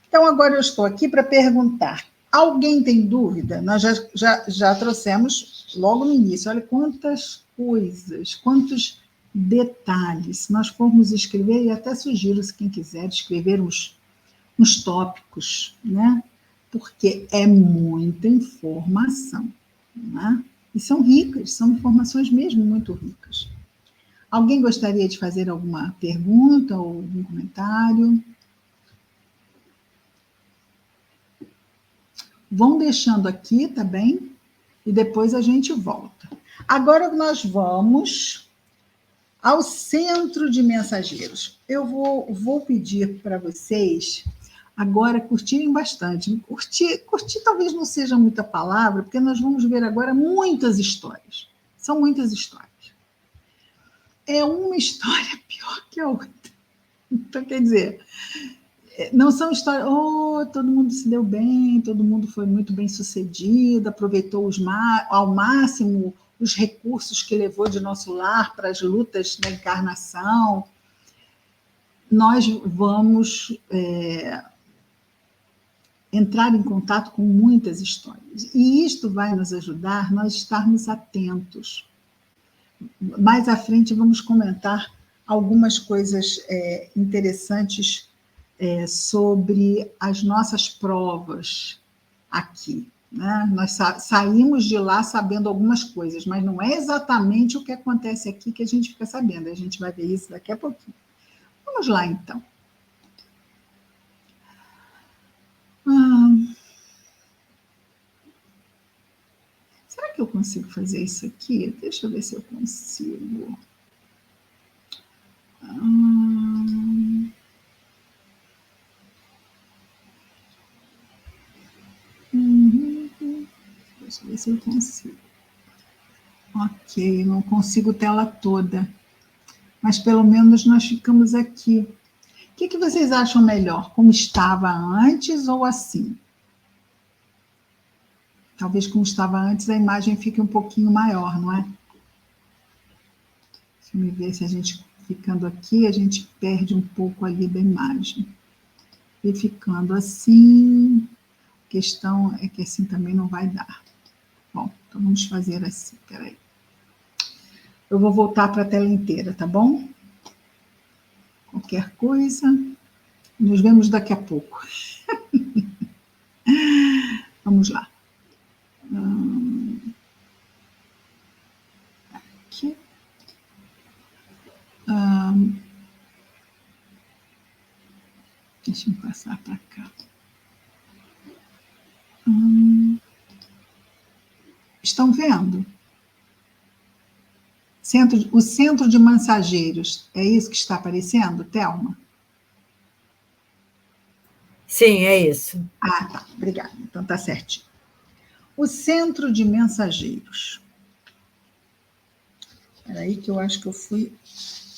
Então, agora eu estou aqui para perguntar. Alguém tem dúvida? Nós já trouxemos logo no início. Olha quantas coisas, quantos detalhes. Se nós formos escrever, e até sugiro, se quem quiser, escrever uns tópicos, né? Porque é muita informação, né? E são ricas, são informações mesmo muito ricas. Alguém gostaria de fazer alguma pergunta ou algum comentário? Vão deixando aqui, tá bem? E depois a gente volta. Agora nós vamos ao centro de mensageiros. Eu vou pedir para vocês agora curtirem bastante. Curtir talvez não seja muita palavra, porque nós vamos ver agora muitas histórias. São muitas histórias. É uma história pior que a outra. Então, quer dizer, não são histórias, todo mundo se deu bem, todo mundo foi muito bem sucedido, aproveitou ao máximo os recursos que levou de nosso lar para as lutas da encarnação. Nós vamos entrar em contato com muitas histórias. E isto vai nos ajudar nós estarmos atentos. Mais à frente vamos comentar algumas coisas interessantes sobre as nossas provas aqui. Né? Nós saímos de lá sabendo algumas coisas, mas não é exatamente o que acontece aqui que a gente fica sabendo. A gente vai ver isso daqui a pouquinho. Vamos lá, então. Será que eu consigo fazer isso aqui? Deixa eu ver se eu consigo. Deixa eu ver se eu consigo. Ok, não consigo tela toda. Mas pelo menos nós ficamos aqui. O que vocês acham melhor? Como estava antes ou assim? Talvez como estava antes a imagem fique um pouquinho maior, não é? Deixa eu ver se a gente, ficando aqui, a gente perde um pouco ali da imagem. E ficando assim, a questão é que assim também não vai dar. Bom, então vamos fazer assim, peraí. Eu vou voltar para a tela inteira, tá bom? Qualquer coisa, nos vemos daqui a pouco. Vamos lá. aqui. Deixa eu passar para cá. Estão vendo? O centro de mensageiros, é isso que está aparecendo, Thelma? Sim, é isso. Ah, tá, obrigada. Então tá certinho. O centro de mensageiros. Espera aí que eu acho que eu fui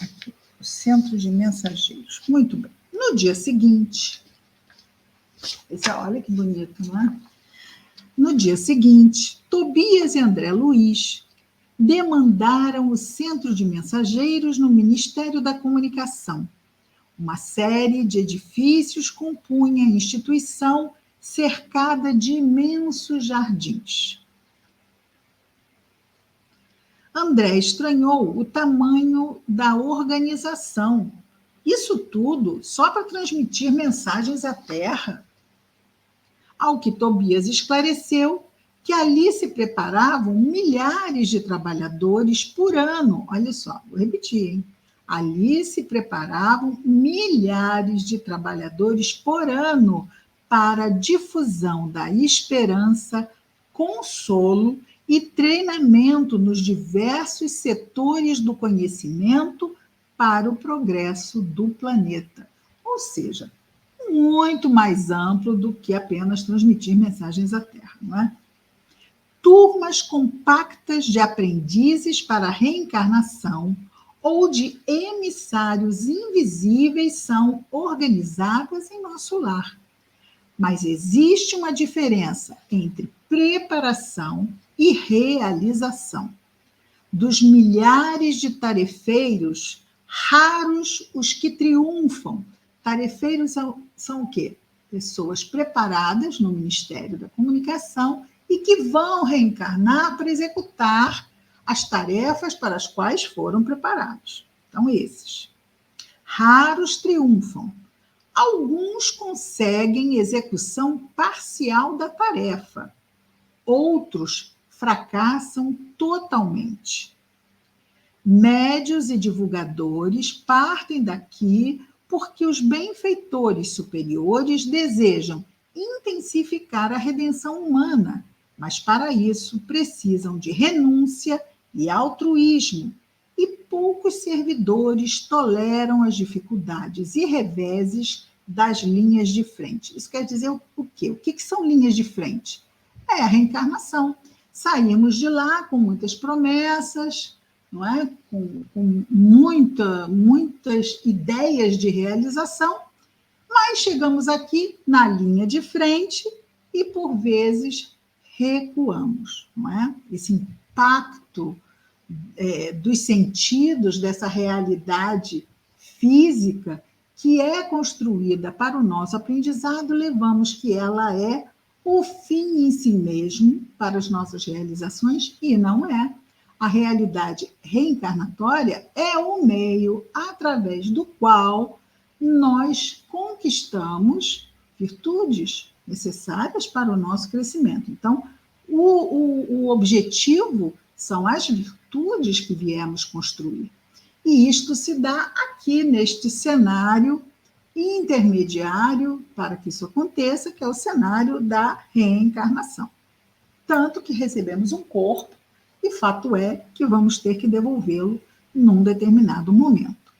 aqui. O centro de mensageiros. Muito bem. No dia seguinte, olha que bonito, não é? No dia seguinte, Tobias e André Luiz demandaram o centro de mensageiros no Ministério da Comunicação. Uma série de edifícios compunha a instituição cercada de imensos jardins. André estranhou o tamanho da organização. Isso tudo só para transmitir mensagens à Terra. Ao que Tobias esclareceu que ali se preparavam milhares de trabalhadores por ano. Olha só, vou repetir, hein? Ali se preparavam milhares de trabalhadores por ano para a difusão da esperança, consolo e treinamento nos diversos setores do conhecimento para o progresso do planeta. Ou seja, muito mais amplo do que apenas transmitir mensagens à Terra, não é? Turmas compactas de aprendizes para a reencarnação ou de emissários invisíveis são organizadas em nosso lar. Mas existe uma diferença entre preparação e realização. Dos milhares de tarefeiros, raros os que triunfam. Tarefeiros são o quê? Pessoas preparadas no Ministério da Comunicação e que vão reencarnar para executar as tarefas para as quais foram preparados. Então, esses. Raros triunfam. Alguns conseguem execução parcial da tarefa. Outros fracassam totalmente. Médios e divulgadores partem daqui porque os benfeitores superiores desejam intensificar a redenção humana, mas para isso precisam de renúncia e altruísmo, e poucos servidores toleram as dificuldades e reveses das linhas de frente. Isso quer dizer o quê? O que são linhas de frente? É a reencarnação. Saímos de lá com muitas promessas, não é? Com muitas ideias de realização, mas chegamos aqui na linha de frente e, por vezes, recuamos, não é? Esse impacto dos sentidos dessa realidade física que é construída para o nosso aprendizado, levamos que ela é o fim em si mesmo para as nossas realizações, e não é. A realidade reencarnatória é o meio através do qual nós conquistamos virtudes necessárias para o nosso crescimento. Então, o objetivo são as virtudes que viemos construir. E isto se dá aqui neste cenário intermediário para que isso aconteça, que é o cenário da reencarnação. Tanto que recebemos um corpo e fato é que vamos ter que devolvê-lo num determinado momento.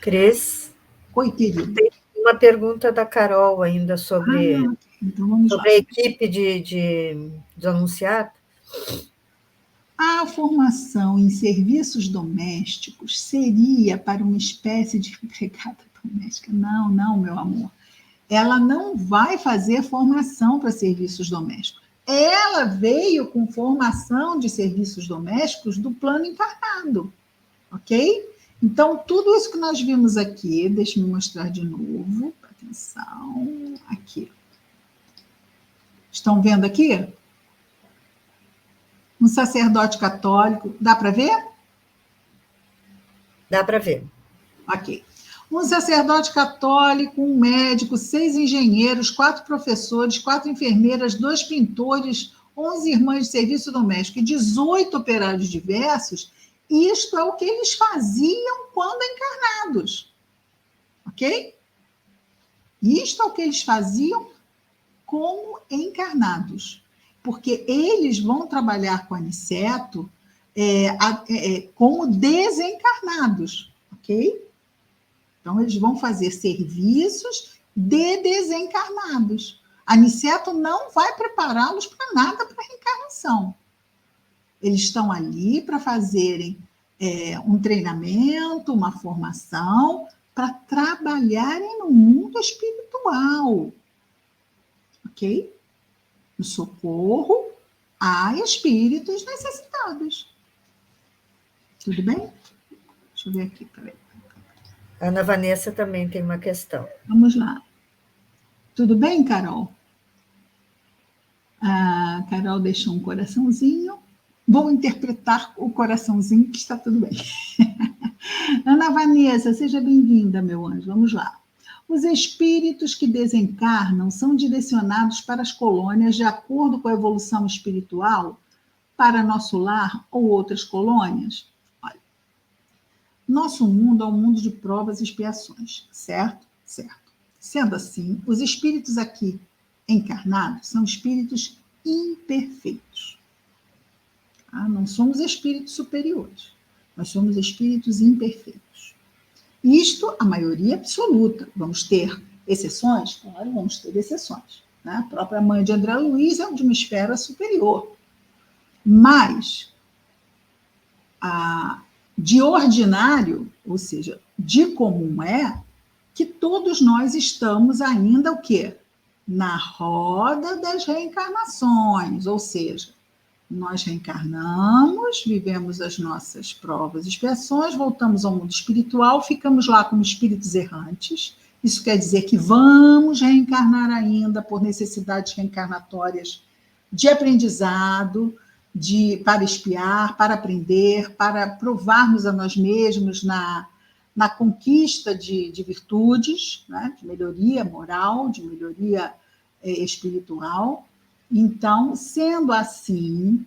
Cris? Oi, querida. Tem uma pergunta da Carol ainda sobre, então sobre a equipe de anunciado. A formação em serviços domésticos seria para uma espécie de empregada doméstica? Não, meu amor. Ela não vai fazer formação para serviços domésticos. Ela veio com formação de serviços domésticos do plano encarnado, ok? Então, tudo isso que nós vimos aqui, deixa eu mostrar de novo, atenção, aqui. Estão vendo aqui? Um sacerdote católico, dá para ver? Dá para ver. Ok. Um sacerdote católico, um médico, 6 engenheiros, 4 professores, 4 enfermeiras, 2 pintores, 11 irmãs de serviço doméstico e 18 operários diversos, Isto é o que eles faziam quando encarnados. Ok? Isto é o que eles faziam como encarnados. Porque eles vão trabalhar com aniceto como desencarnados. Ok? Então, eles vão fazer serviços de desencarnados. Aniceto não vai prepará-los para nada para a reencarnação. Eles estão ali para fazerem um treinamento, uma formação, para trabalharem no mundo espiritual. Ok? No socorro a espíritos necessitados. Tudo bem? Deixa eu ver aqui, peraí. Ana Vanessa também tem uma questão. Vamos lá. Tudo bem, Carol? A Carol deixou um coraçãozinho. Vou interpretar o coraçãozinho, que está tudo bem. Ana Vanessa, seja bem-vinda, meu anjo. Vamos lá. Os espíritos que desencarnam são direcionados para as colônias de acordo com a evolução espiritual, para nosso lar ou outras colônias? Olha, nosso mundo é um mundo de provas e expiações, certo? Certo. Sendo assim, os espíritos aqui encarnados são espíritos imperfeitos. Não somos espíritos superiores, nós somos espíritos imperfeitos. Isto, a maioria absoluta. Vamos ter exceções? Claro, vamos ter exceções. Né? A própria mãe de André Luiz é de uma esfera superior. Mas, de ordinário, ou seja, de comum que todos nós estamos ainda o quê? Na roda das reencarnações, ou seja, nós reencarnamos, vivemos as nossas provas e expiações, voltamos ao mundo espiritual, ficamos lá como espíritos errantes. Isso quer dizer que vamos reencarnar ainda por necessidades reencarnatórias de aprendizado, para espiar, para aprender, para provarmos a nós mesmos na conquista de virtudes, né? De melhoria moral, de melhoria espiritual. Então, sendo assim,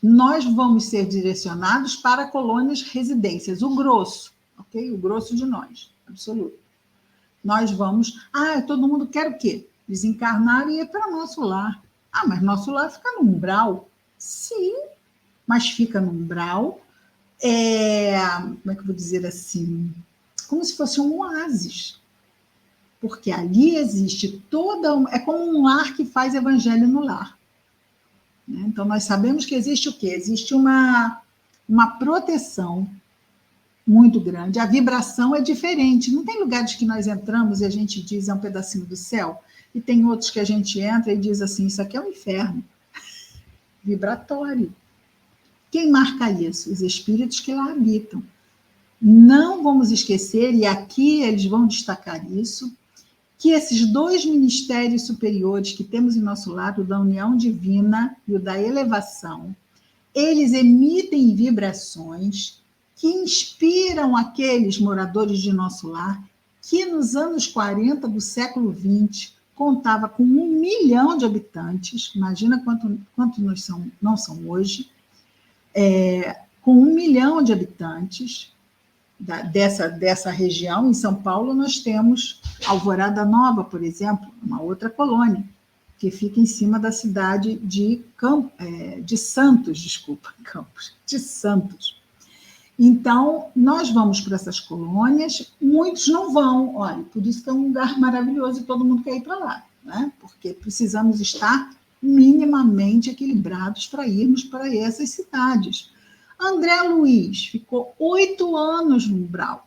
nós vamos ser direcionados para colônias residências, o grosso, ok? O grosso de nós, absoluto. Nós vamos... todo mundo quer o quê? Desencarnar e ir para nosso lar. Mas nosso lar fica no umbral. Sim, mas fica no umbral, como é que eu vou dizer assim? Como se fosse um oásis. Porque ali existe é como um lar que faz evangelho no lar. Então, nós sabemos que existe o quê? Existe uma proteção muito grande. A vibração é diferente. Não tem lugares que nós entramos e a gente diz é um pedacinho do céu, e tem outros que a gente entra e diz assim, isso aqui é um inferno. Vibratório. Quem marca isso? Os espíritos que lá habitam. Não vamos esquecer, e aqui eles vão destacar isso, que esses dois ministérios superiores que temos em nosso lado, o da união divina e o da elevação, eles emitem vibrações que inspiram aqueles moradores de nosso lar que nos anos 40 do século XX contava com 1 milhão de habitantes, imagina quanto não são hoje, com 1 milhão de habitantes, dessa região. Em São Paulo, nós temos Alvorada Nova, por exemplo, uma outra colônia, que fica em cima da cidade de Santos, de Santos. Então, nós vamos para essas colônias, muitos não vão, olha, por isso que é um lugar maravilhoso e todo mundo quer ir para lá, né? Porque precisamos estar minimamente equilibrados para irmos para essas cidades. André Luiz ficou 8 anos no umbral.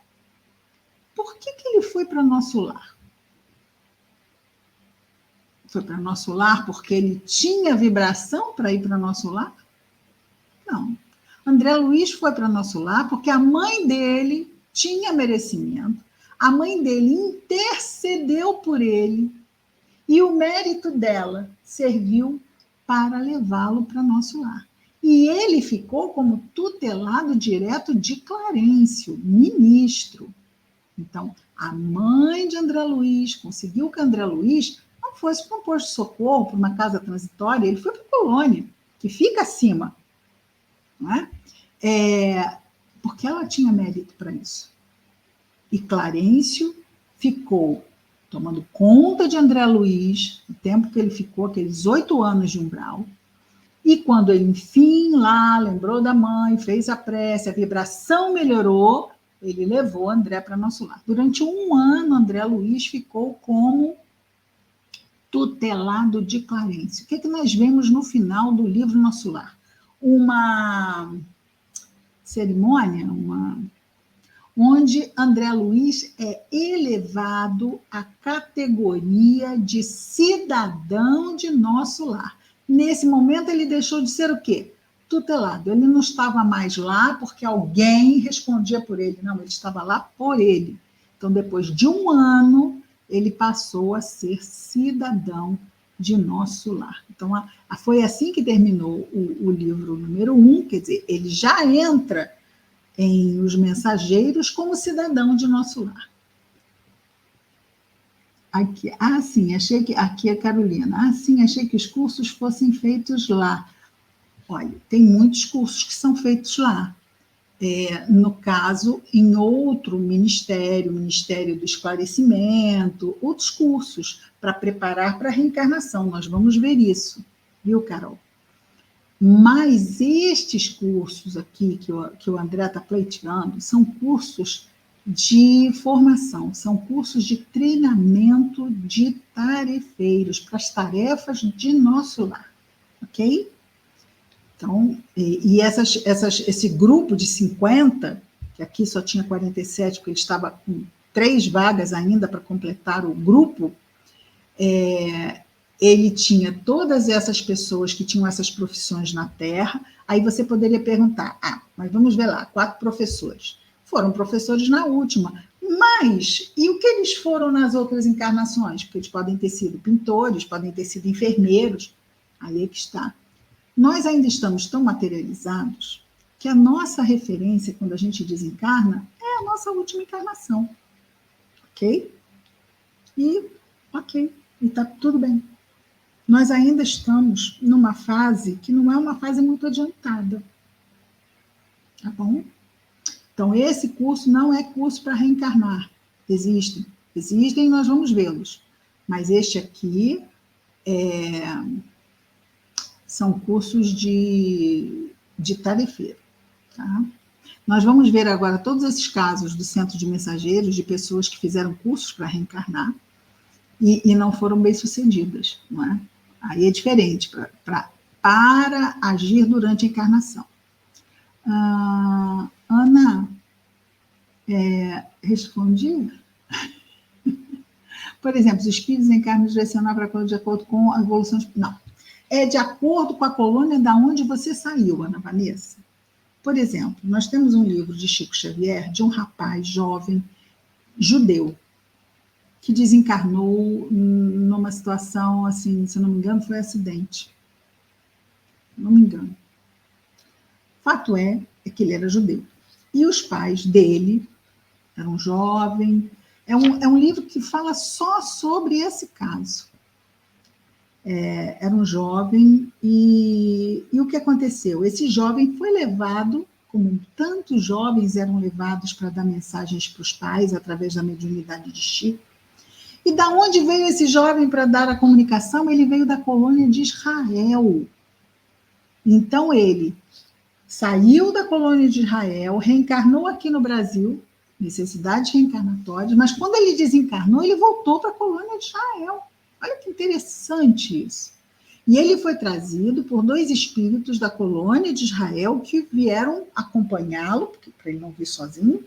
Por que ele foi para nosso lar? Foi para nosso lar porque ele tinha vibração para ir para nosso lar? Não. André Luiz foi para nosso lar porque a mãe dele tinha merecimento, a mãe dele intercedeu por ele e o mérito dela serviu para levá-lo para nosso lar. E ele ficou como tutelado direto de Clarencio, ministro. Então, a mãe de André Luiz conseguiu que André Luiz não fosse para um posto de socorro, para uma casa transitória, ele foi para a colônia, que fica acima. não é? Porque ela tinha mérito para isso. E Clarencio ficou tomando conta de André Luiz, o tempo que ele ficou, aqueles 8 anos de umbral, e quando ele, enfim, lá lembrou da mãe, fez a prece, a vibração melhorou, ele levou André para Nosso Lar. Durante 1 ano, André Luiz ficou como tutelado de Clarencio. O que nós vemos no final do livro Nosso Lar? Uma cerimônia, onde André Luiz é elevado à categoria de cidadão de Nosso Lar. Nesse momento, ele deixou de ser o quê? Tutelado. Ele não estava mais lá porque alguém respondia por ele. Não, ele estava lá por ele. Então, depois de 1 ano, ele passou a ser cidadão de Nosso Lar. Então, foi assim que terminou o livro número 1, quer dizer, ele já entra em Os Mensageiros como cidadão de Nosso Lar. Aqui, sim, achei que... Aqui é Carolina. Sim, achei que os cursos fossem feitos lá. Olha, tem muitos cursos que são feitos lá. No caso, em outro ministério, Ministério do Esclarecimento, outros cursos para preparar para a reencarnação. Nós vamos ver isso, viu, Carol? Mas estes cursos aqui que o André está pleiteando são cursos de formação, são cursos de treinamento de tarefeiros, para as tarefas de Nosso Lar, ok? Então, esse grupo de 50, que aqui só tinha 47, porque ele estava com 3 vagas ainda para completar o grupo, ele tinha todas essas pessoas que tinham essas profissões na Terra. Aí você poderia perguntar, mas vamos ver lá, 4 professores. Foram professores na última, mas e o que eles foram nas outras encarnações? Porque eles podem ter sido pintores, podem ter sido enfermeiros. Aí é que está. Nós ainda estamos tão materializados que a nossa referência, quando a gente desencarna, é a nossa última encarnação. Ok? E está tudo bem. Nós ainda estamos numa fase que não é uma fase muito adiantada. Tá bom? Então, esse curso não é curso para reencarnar. Existem e nós vamos vê-los. Mas este aqui são cursos de tarefeiro. Tá? Nós vamos ver agora todos esses casos do Centro de Mensageiros, de pessoas que fizeram cursos para reencarnar e não foram bem-sucedidas, não é? Aí é diferente, para agir durante a encarnação. Ana, respondi? Por exemplo, os espíritos encarnam direcionar de acordo com a evolução... Não, é de acordo com a colônia da onde você saiu, Ana Vanessa. Por exemplo, nós temos um livro de Chico Xavier, de um rapaz jovem, judeu, que desencarnou numa situação, assim, se não me engano, foi acidente. Não me engano. Fato é que ele era judeu. E os pais dele eram jovens. É um livro que fala só sobre esse caso. Era um jovem e o que aconteceu? Esse jovem foi levado, como tantos jovens eram levados para dar mensagens para os pais através da mediunidade de Chico. E da onde veio esse jovem para dar a comunicação? Ele veio da colônia de Israel. Então, ele saiu da colônia de Israel, reencarnou aqui no Brasil, necessidades reencarnatórias, mas quando ele desencarnou, ele voltou para a colônia de Israel. Olha que interessante isso. E ele foi trazido por 2 espíritos da colônia de Israel que vieram acompanhá-lo, porque para ele não vir sozinho,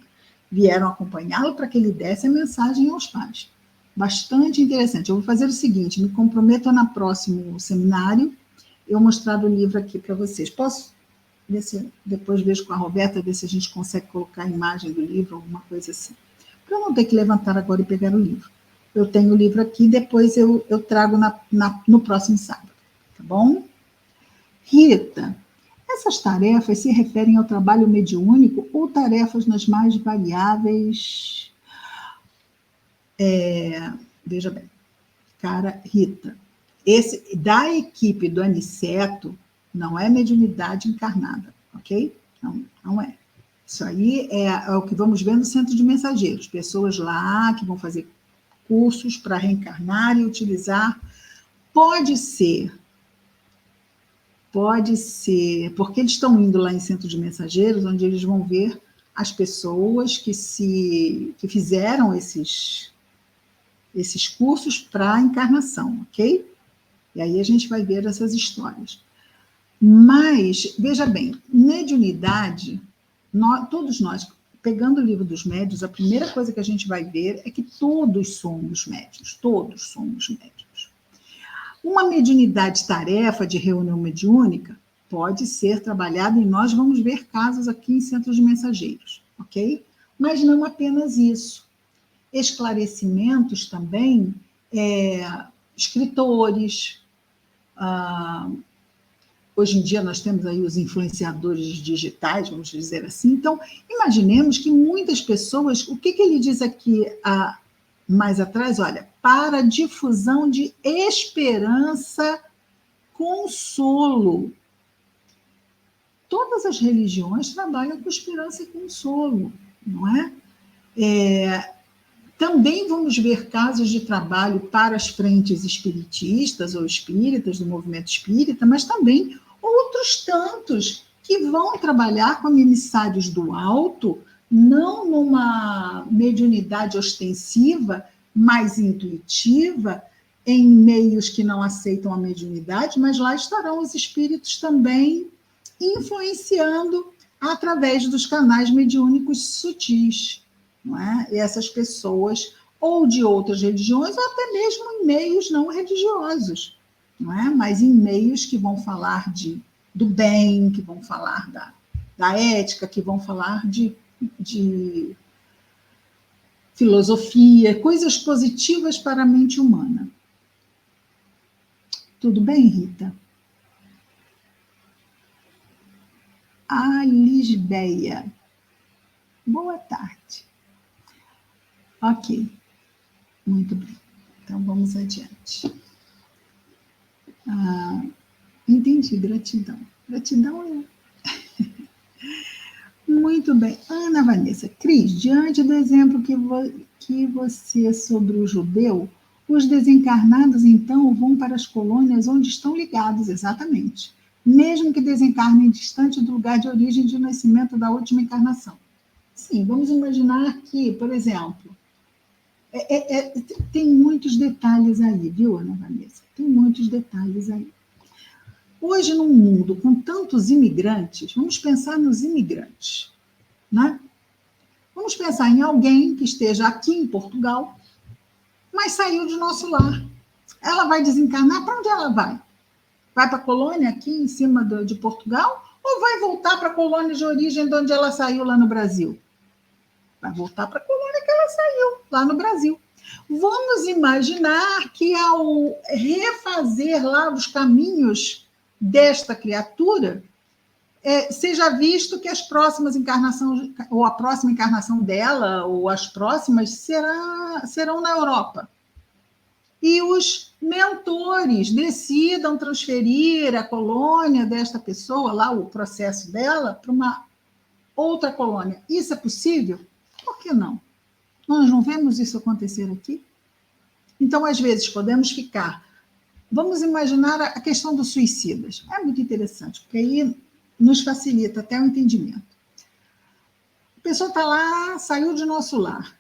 vieram acompanhá-lo para que ele desse a mensagem aos pais. Bastante interessante. Eu vou fazer o seguinte, me comprometo no próximo seminário, eu mostrar o livro aqui para vocês. Posso ver se depois vejo com a Roberta, ver se a gente consegue colocar a imagem do livro, alguma coisa assim. Para eu não ter que levantar agora e pegar o livro. Eu tenho o livro aqui, depois eu trago no próximo sábado. Tá bom? Rita, essas tarefas se referem ao trabalho mediúnico ou tarefas nas mais variáveis... veja bem, cara, Rita, esse da equipe do Aniceto não é mediunidade encarnada, ok? Não, não é. Isso aí é o que vamos ver no Centro de Mensageiros. Pessoas lá que vão fazer cursos para reencarnar e utilizar. Pode ser, porque eles estão indo lá em Centro de Mensageiros, onde eles vão ver as pessoas que fizeram esses cursos para a encarnação, ok? E aí a gente vai ver essas histórias. Mas, veja bem, mediunidade, todos nós, pegando o livro dos médiuns, a primeira coisa que a gente vai ver é que todos somos médiuns, todos somos médiuns. Uma mediunidade tarefa de reunião mediúnica pode ser trabalhada, e nós vamos ver casos aqui em Centros de Mensageiros, ok? Mas não apenas isso. Esclarecimentos também, escritores. Hoje em dia nós temos aí os influenciadores digitais, vamos dizer assim. Então, imaginemos que muitas pessoas, o que ele diz aqui mais atrás? Olha, para difusão de esperança, consolo. Todas as religiões trabalham com esperança e consolo, não é? Também vamos ver casos de trabalho para as frentes espiritistas ou espíritas, do movimento espírita, mas também outros tantos que vão trabalhar como emissários do alto, não numa mediunidade ostensiva, mais intuitiva, em meios que não aceitam a mediunidade, mas lá estarão os espíritos também influenciando através dos canais mediúnicos sutis. Não é? E essas pessoas, ou de outras religiões, ou até mesmo em meios não religiosos, não é? Mas em meios que vão falar do bem, que vão falar da ética, que vão falar de filosofia, coisas positivas para a mente humana. Tudo bem, Rita? A Lisbeia. Boa tarde. Ok, muito bem. Então, vamos adiante. Entendi, gratidão. Gratidão é... Muito bem. Ana Vanessa. Cris, diante do exemplo que você sobre o judeu, os desencarnados, então, vão para as colônias onde estão ligados, exatamente. Mesmo que desencarnem distante do lugar de origem de nascimento da última encarnação. Sim, vamos imaginar que, por exemplo, tem muitos detalhes aí, viu, Ana Vanessa? Tem muitos detalhes aí. Hoje, num mundo com tantos imigrantes, vamos pensar nos imigrantes, né? Vamos pensar em alguém que esteja aqui em Portugal, mas saiu de nosso lar. Ela vai desencarnar, para onde ela vai? Vai para a colônia aqui em cima de Portugal? Ou vai voltar para a colônia de origem de onde ela saiu lá no Brasil? Vai voltar para a colônia que ela saiu, lá no Brasil. Vamos imaginar que ao refazer lá os caminhos desta criatura, seja visto que as próximas encarnações, ou a próxima encarnação dela, ou as próximas, serão na Europa. E os mentores decidam transferir a colônia desta pessoa, lá o processo dela, para uma outra colônia. Isso é possível? Por que não? Nós não vemos isso acontecer aqui? Então, às vezes, podemos ficar... Vamos imaginar a questão dos suicidas. É muito interessante, porque aí nos facilita até o entendimento. A pessoa está lá, saiu de nosso lar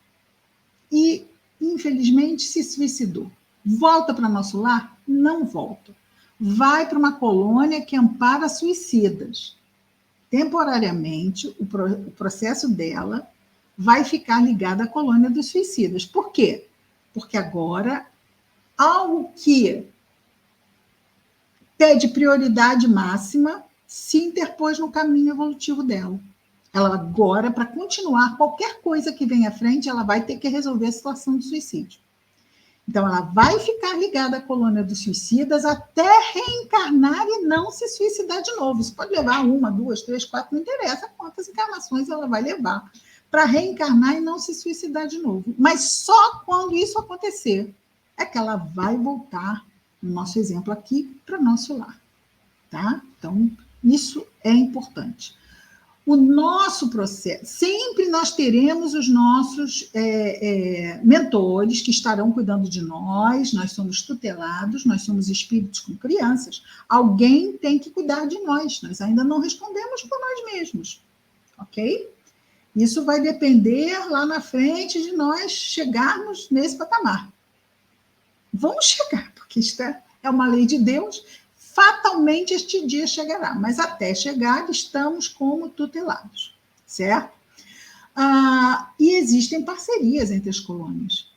e, infelizmente, se suicidou. Volta para nosso lar? Não volta. Vai para uma colônia que ampara suicidas. Temporariamente, o processo dela vai ficar ligada à colônia dos suicidas. Por quê? Porque agora, algo que pede prioridade máxima se interpôs no caminho evolutivo dela. Ela agora, para continuar qualquer coisa que venha à frente, ela vai ter que resolver a situação do suicídio. Então, ela vai ficar ligada à colônia dos suicidas até reencarnar e não se suicidar de novo. Isso pode levar 1, 2, 3, 4, não interessa quantas encarnações ela vai levar para reencarnar e não se suicidar de novo. Mas só quando isso acontecer é que ela vai voltar, no nosso exemplo aqui, para o nosso lar. Tá? Então, isso é importante. o nosso processo, sempre nós teremos os nossos mentores que estarão cuidando de nós somos tutelados, nós somos espíritos com crianças, alguém tem que cuidar de nós ainda não respondemos por nós mesmos, ok? Isso vai depender lá na frente de nós chegarmos nesse patamar. Vamos chegar, porque isto é uma lei de Deus, fatalmente este dia chegará, mas até chegar estamos como tutelados, certo? E existem parcerias entre as colônias.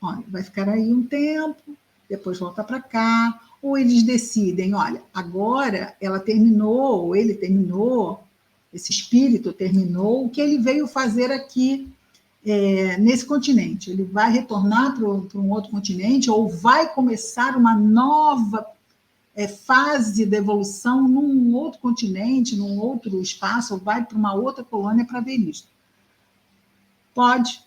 Olha, vai ficar aí um tempo, depois volta para cá, ou eles decidem, olha, agora ela terminou, ou ele terminou, esse espírito terminou, o que ele veio fazer aqui nesse continente. Ele vai retornar para um outro continente, ou vai começar uma nova fase de evolução num outro continente, num outro espaço, ou vai para uma outra colônia para ver isso. Pode.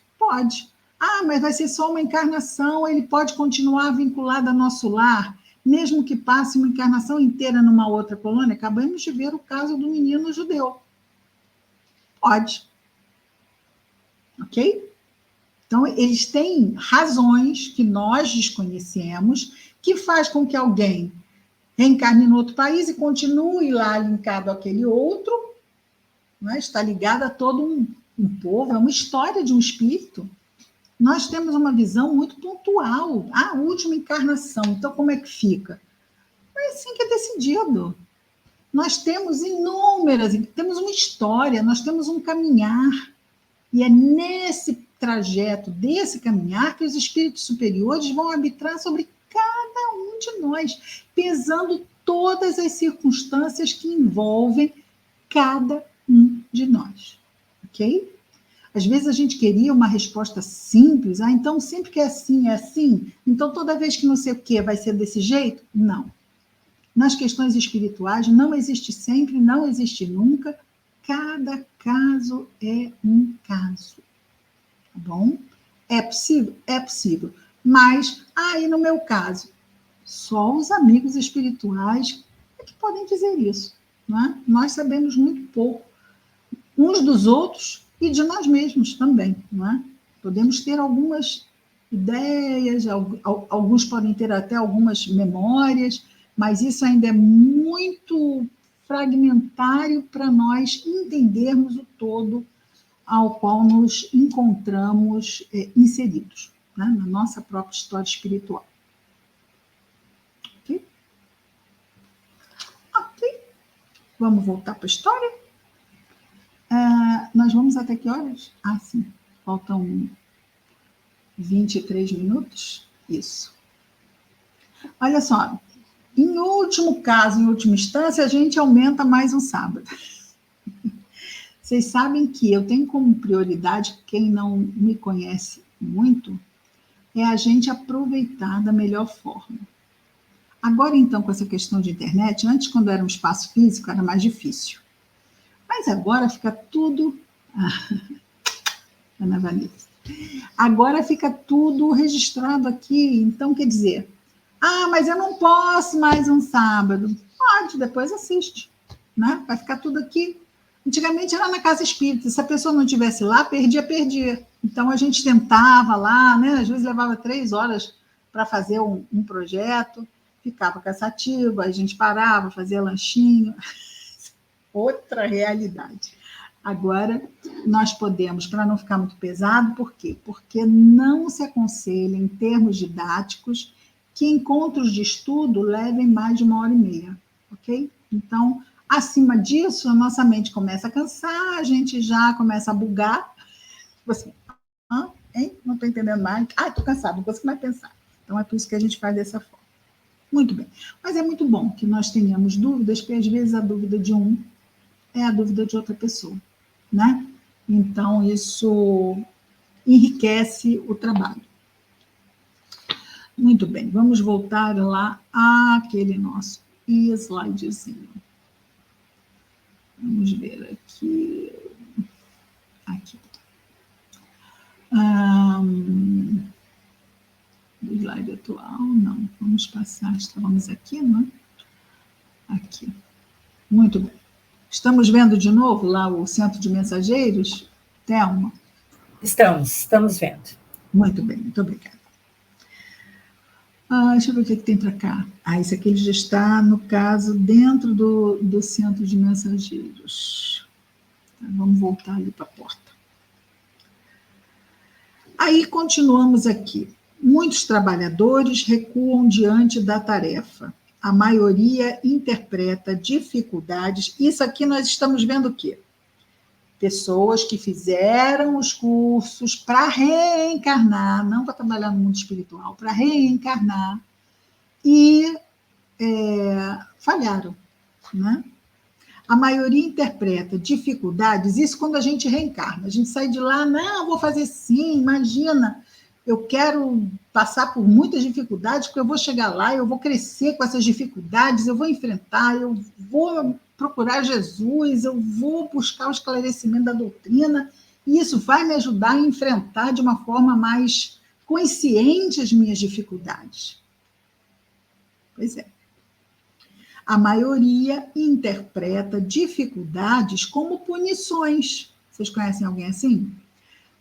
Mas vai ser só uma encarnação, ele pode continuar vinculado ao nosso lar, mesmo que passe uma encarnação inteira numa outra colônia. Acabamos de ver o caso do menino judeu. Pode. Ok? Então, eles têm razões que nós desconhecemos, que faz com que alguém reencarne em outro país e continue lá linkado àquele outro, né? Está ligado a todo um povo, é uma história de um espírito. Nós temos uma visão muito pontual, a última encarnação, então como é que fica? É assim que é decidido. Nós temos temos uma história, nós temos um caminhar, e é nesse trajeto desse caminhar que os espíritos superiores vão arbitrar sobre cada um de nós, pesando todas as circunstâncias que envolvem cada um de nós, ok? Às vezes a gente queria uma resposta simples, então sempre que é assim, então toda vez que não sei o que vai ser desse jeito? Não. Nas questões espirituais não existe sempre, não existe nunca, cada caso é um caso, tá bom? É possível? É possível. Mas, e no meu caso? Só os amigos espirituais é que podem dizer isso, não é? Nós sabemos muito pouco uns dos outros e de nós mesmos também, não é? Podemos ter algumas ideias, alguns podem ter até algumas memórias, mas isso ainda é muito fragmentário para nós entendermos o todo ao qual nos encontramos inseridos, né? Na nossa própria história espiritual. Ok? Ok. Vamos voltar para a história? Nós vamos até que horas? Sim. Faltam 23 minutos. Isso. Olha só. Em último caso, em última instância, a gente aumenta mais um sábado. Vocês sabem que eu tenho como prioridade, quem não me conhece muito, é a gente aproveitar da melhor forma. Agora, então, com essa questão de internet, antes, quando era um espaço físico, era mais difícil. Mas agora fica tudo... Ana Vanessa. Agora fica tudo registrado aqui. Então, quer dizer... mas eu não posso mais um sábado. Pode, depois assiste. Né? Vai ficar tudo aqui. Antigamente era na casa espírita. Se a pessoa não estivesse lá, perdia. Então, a gente tentava lá, né? Às vezes levava 3 horas para fazer um projeto. Ficava cansativo, a gente parava, fazia lanchinho. Outra realidade. Agora, nós podemos, para não ficar muito pesado, por quê? Porque não se aconselha, em termos didáticos, que encontros de estudo levem mais de 1h30, ok? Então, acima disso, a nossa mente começa a cansar, a gente já começa a bugar. Você, hein? Não estou entendendo mais. Estou cansado, não consigo mais pensar. Então, é por isso que a gente faz dessa forma. Muito bem. Mas é muito bom que nós tenhamos dúvidas, porque às vezes a dúvida de um é a dúvida de outra pessoa, né? Então, isso enriquece o trabalho. Muito bem, vamos voltar lá àquele nosso slidezinho. Vamos ver aqui. Aqui. Do slide atual, não. Vamos passar, estávamos aqui, não é? Aqui. Muito bem. Estamos vendo de novo lá o Centro de Mensageiros, Thelma? Estamos vendo. Muito bem, muito obrigada. Deixa eu ver o que tem para cá. Esse aqui ele já está, no caso, dentro do Centro de Mensageiros. Vamos voltar ali para a porta. Aí continuamos aqui. Muitos trabalhadores recuam diante da tarefa. A maioria interpreta dificuldades. Isso aqui nós estamos vendo o quê? Pessoas que fizeram os cursos para reencarnar, não para trabalhar no mundo espiritual, para reencarnar, e falharam, né? A maioria interpreta dificuldades, isso quando a gente reencarna. A gente sai de lá, não, vou fazer sim, imagina, eu quero passar por muitas dificuldades, porque eu vou chegar lá, eu vou crescer com essas dificuldades, eu vou enfrentar, eu vou procurar Jesus, eu vou buscar o esclarecimento da doutrina, e isso vai me ajudar a enfrentar de uma forma mais consciente as minhas dificuldades. Pois é. A maioria interpreta dificuldades como punições. Vocês conhecem alguém assim?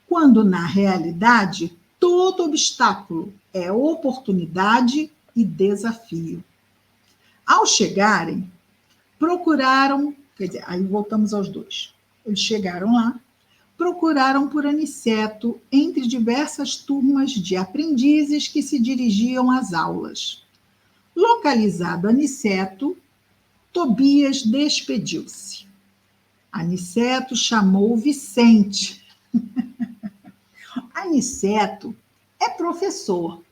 Quando, na realidade, todo obstáculo é oportunidade e desafio. Ao chegarem, procuraram, quer dizer, aí voltamos aos dois. Eles chegaram lá, procuraram por Aniceto entre diversas turmas de aprendizes que se dirigiam às aulas. Localizado Aniceto, Tobias despediu-se. Aniceto chamou Vicente. Aniceto é professor,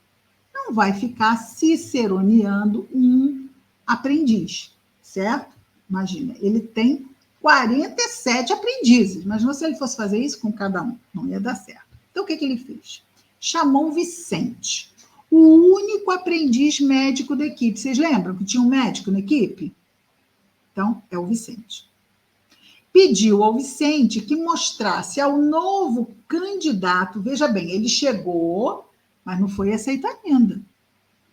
não vai ficar ciceroneando um aprendiz, certo? Imagina, ele tem 47 aprendizes, mas se ele fosse fazer isso com cada um, não ia dar certo. Então, o que ele fez? Chamou Vicente, o único aprendiz médico da equipe. Vocês lembram que tinha um médico na equipe? Então, é o Vicente. Pediu ao Vicente que mostrasse ao novo candidato, veja bem, ele chegou, mas não foi aceito ainda.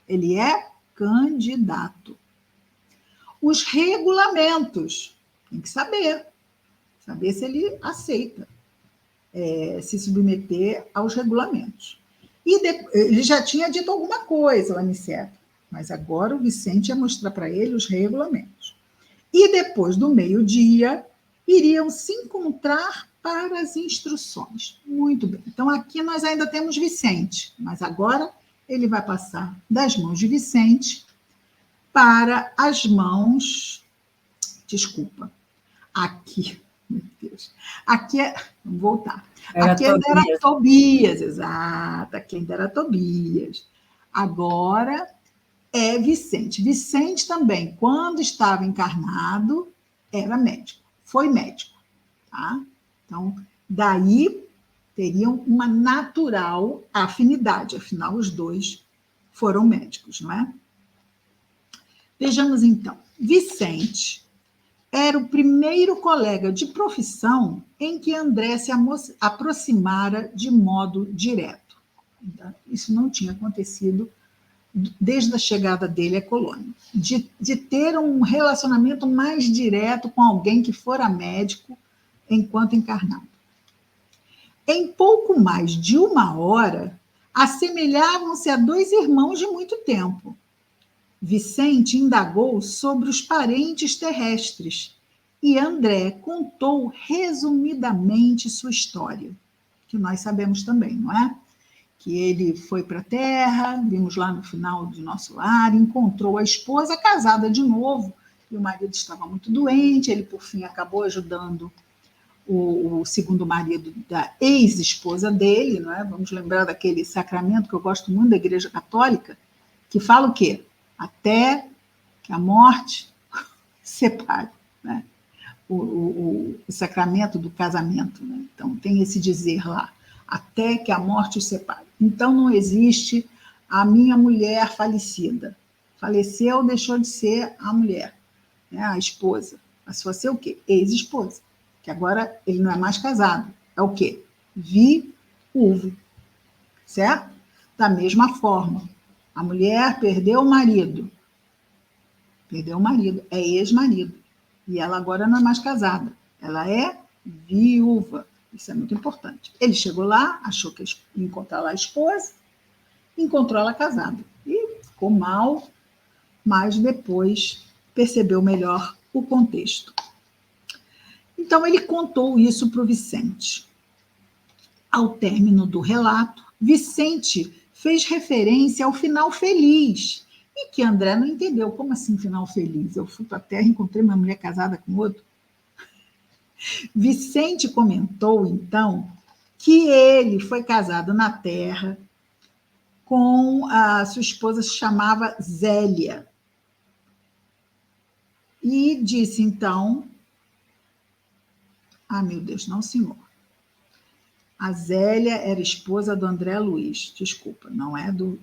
Ele é candidato. Os regulamentos, tem que saber se ele aceita se submeter aos regulamentos. E ele já tinha dito alguma coisa, o Aniceto, mas agora o Vicente ia mostrar para ele os regulamentos. E depois do meio-dia, iriam se encontrar para as instruções. Muito bem. Então, aqui nós ainda temos Vicente, mas agora ele vai passar das mãos de Vicente para as mãos... Desculpa. Aqui, meu Deus. Aqui é... Vamos voltar. Aqui ainda era Tobias, exato. Aqui ainda era Tobias. Agora é Vicente. Vicente também, quando estava encarnado, era médico. Foi médico, tá? Então, daí teriam uma natural afinidade, afinal, os dois foram médicos, não é? Vejamos, então. Vicente era o primeiro colega de profissão em que André se aproximara de modo direto. Isso não tinha acontecido desde a chegada dele à colônia, de ter um relacionamento mais direto com alguém que fora médico enquanto encarnado. Em pouco mais de 1 hora, assemelhavam-se a 2 irmãos de muito tempo. Vicente indagou sobre os parentes terrestres e André contou resumidamente sua história, que nós sabemos também, não é? Que ele foi para a Terra, vimos lá no final do nosso lar, encontrou a esposa casada de novo, e o marido estava muito doente, ele, por fim, acabou ajudando o segundo marido da ex-esposa dele, não é? Vamos lembrar daquele sacramento que eu gosto muito da Igreja Católica, que fala o quê? Até que a morte separe, né? O sacramento do casamento, né? Então, tem esse dizer lá, até que a morte os separe. Então, não existe a minha mulher falecida. Faleceu, deixou de ser a mulher, né? A esposa. Mas se você o quê? Ex-esposa. Que agora ele não é mais casado. É o quê? Viúvo. Certo? Da mesma forma, a mulher perdeu o marido. Perdeu o marido, é ex-marido. E ela agora não é mais casada, ela é viúva. Isso é muito importante. Ele chegou lá, achou que ia encontrar lá a esposa, encontrou ela casada. E ficou mal, mas depois percebeu melhor o contexto. Então, ele contou isso para o Vicente. Ao término do relato, Vicente fez referência ao final feliz, e que André não entendeu. Como assim final feliz? Eu fui para a Terra e encontrei uma mulher casada com outro? Vicente comentou, então, que ele foi casado na Terra com a sua esposa, se chamava Zélia. E disse, então... Ah, meu Deus, não, senhor. A Zélia era esposa do André Luiz. Desculpa, não é do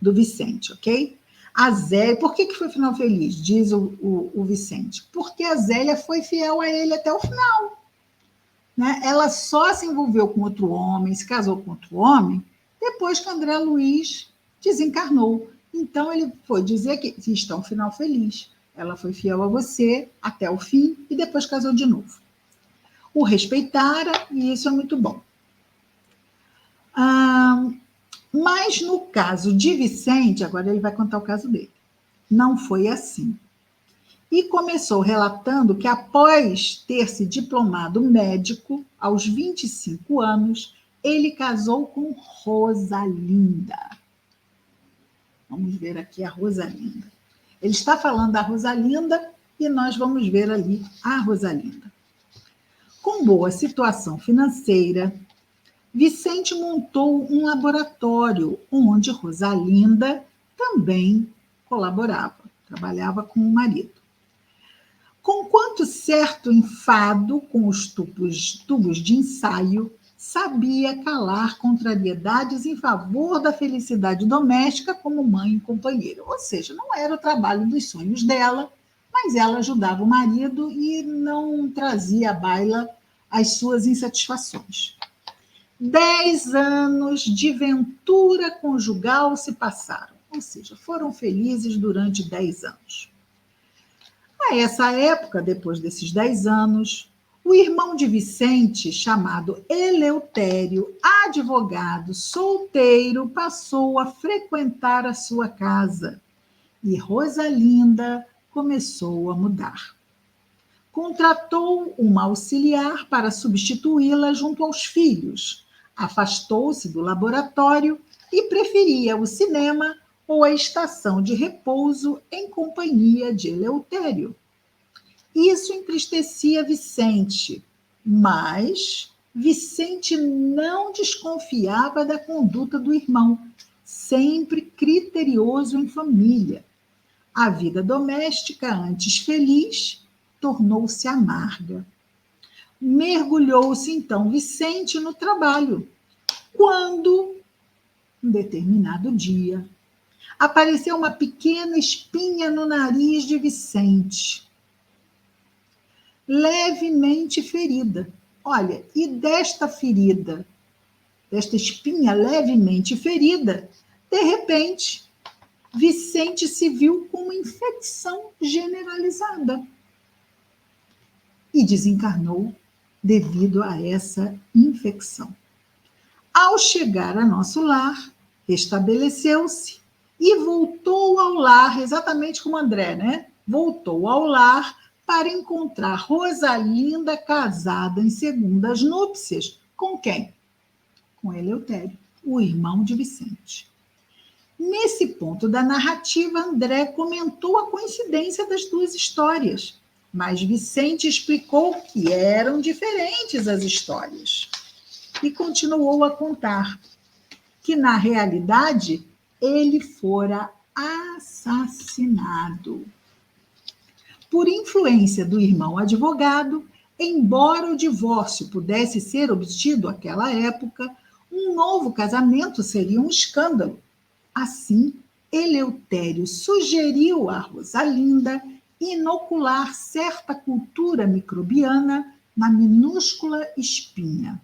Vicente, ok? A Zélia, por que foi final feliz? Diz o Vicente. Porque a Zélia foi fiel a ele até o final. Né? Ela só se envolveu com outro homem, se casou com outro homem, depois que André Luiz desencarnou. Então, ele foi dizer que está um final feliz. Ela foi fiel a você até o fim e depois casou de novo. O respeitara e isso é muito bom. Mas no caso de Vicente, agora ele vai contar o caso dele, não foi assim. E começou relatando que após ter se diplomado médico, aos 25 anos, ele casou com Rosalinda. Vamos ver aqui a Rosalinda. Ele está falando da Rosalinda e nós vamos ver ali a Rosalinda. Com boa situação financeira, Vicente montou um laboratório onde Rosalinda também colaborava, trabalhava com o marido. Conquanto certo enfado com os tubos de ensaio, sabia calar contrariedades em favor da felicidade doméstica como mãe e companheira. Ou seja, não era o trabalho dos sonhos dela, mas ela ajudava o marido e não trazia à baila as suas insatisfações. 10 anos de ventura conjugal se passaram, ou seja, foram felizes durante 10 anos. A essa época, depois desses 10 anos, o irmão de Vicente, chamado Eleutério, advogado solteiro, passou a frequentar a sua casa e Rosalinda começou a mudar. Contratou uma auxiliar para substituí-la junto aos filhos, afastou-se do laboratório e preferia o cinema ou a estação de repouso em companhia de Eleutério. Isso entristecia Vicente, mas Vicente não desconfiava da conduta do irmão, sempre criterioso em família. A vida doméstica, antes feliz, tornou-se amarga. Mergulhou-se, então, Vicente no trabalho, quando, um determinado dia, apareceu uma pequena espinha no nariz de Vicente, levemente ferida. Olha, e desta ferida, desta espinha levemente ferida, de repente, Vicente se viu com uma infecção generalizada e desencarnou devido a essa infecção. Ao chegar a nosso lar, restabeleceu-se e voltou ao lar, exatamente como André, né? Voltou ao lar para encontrar Rosalinda casada em segundas núpcias. Com quem? Com Eleutério, o irmão de Vicente. Nesse ponto da narrativa, André comentou a coincidência das duas histórias, mas Vicente explicou que eram diferentes as histórias e continuou a contar que, na realidade, ele fora assassinado. Por influência do irmão advogado, embora o divórcio pudesse ser obtido naquela época, um novo casamento seria um escândalo. Assim, Eleutério sugeriu a Rosalinda inocular certa cultura microbiana na minúscula espinha.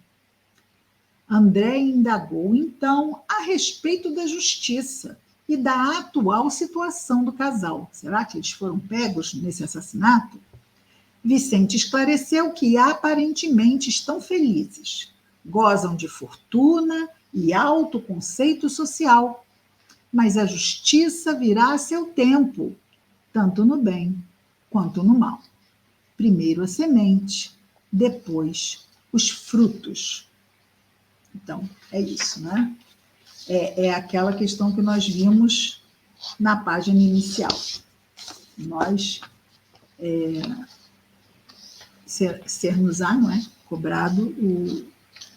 André indagou, então, a respeito da justiça e da atual situação do casal. Será que eles foram pegos nesse assassinato? Vicente esclareceu que aparentemente estão felizes, gozam de fortuna e alto conceito social, mas a justiça virá a seu tempo, tanto no bem quanto no mal. Primeiro a semente, depois os frutos. Então, é isso, né? É aquela questão que nós vimos na página inicial. Nós ser-nos-á, não é? Cobrado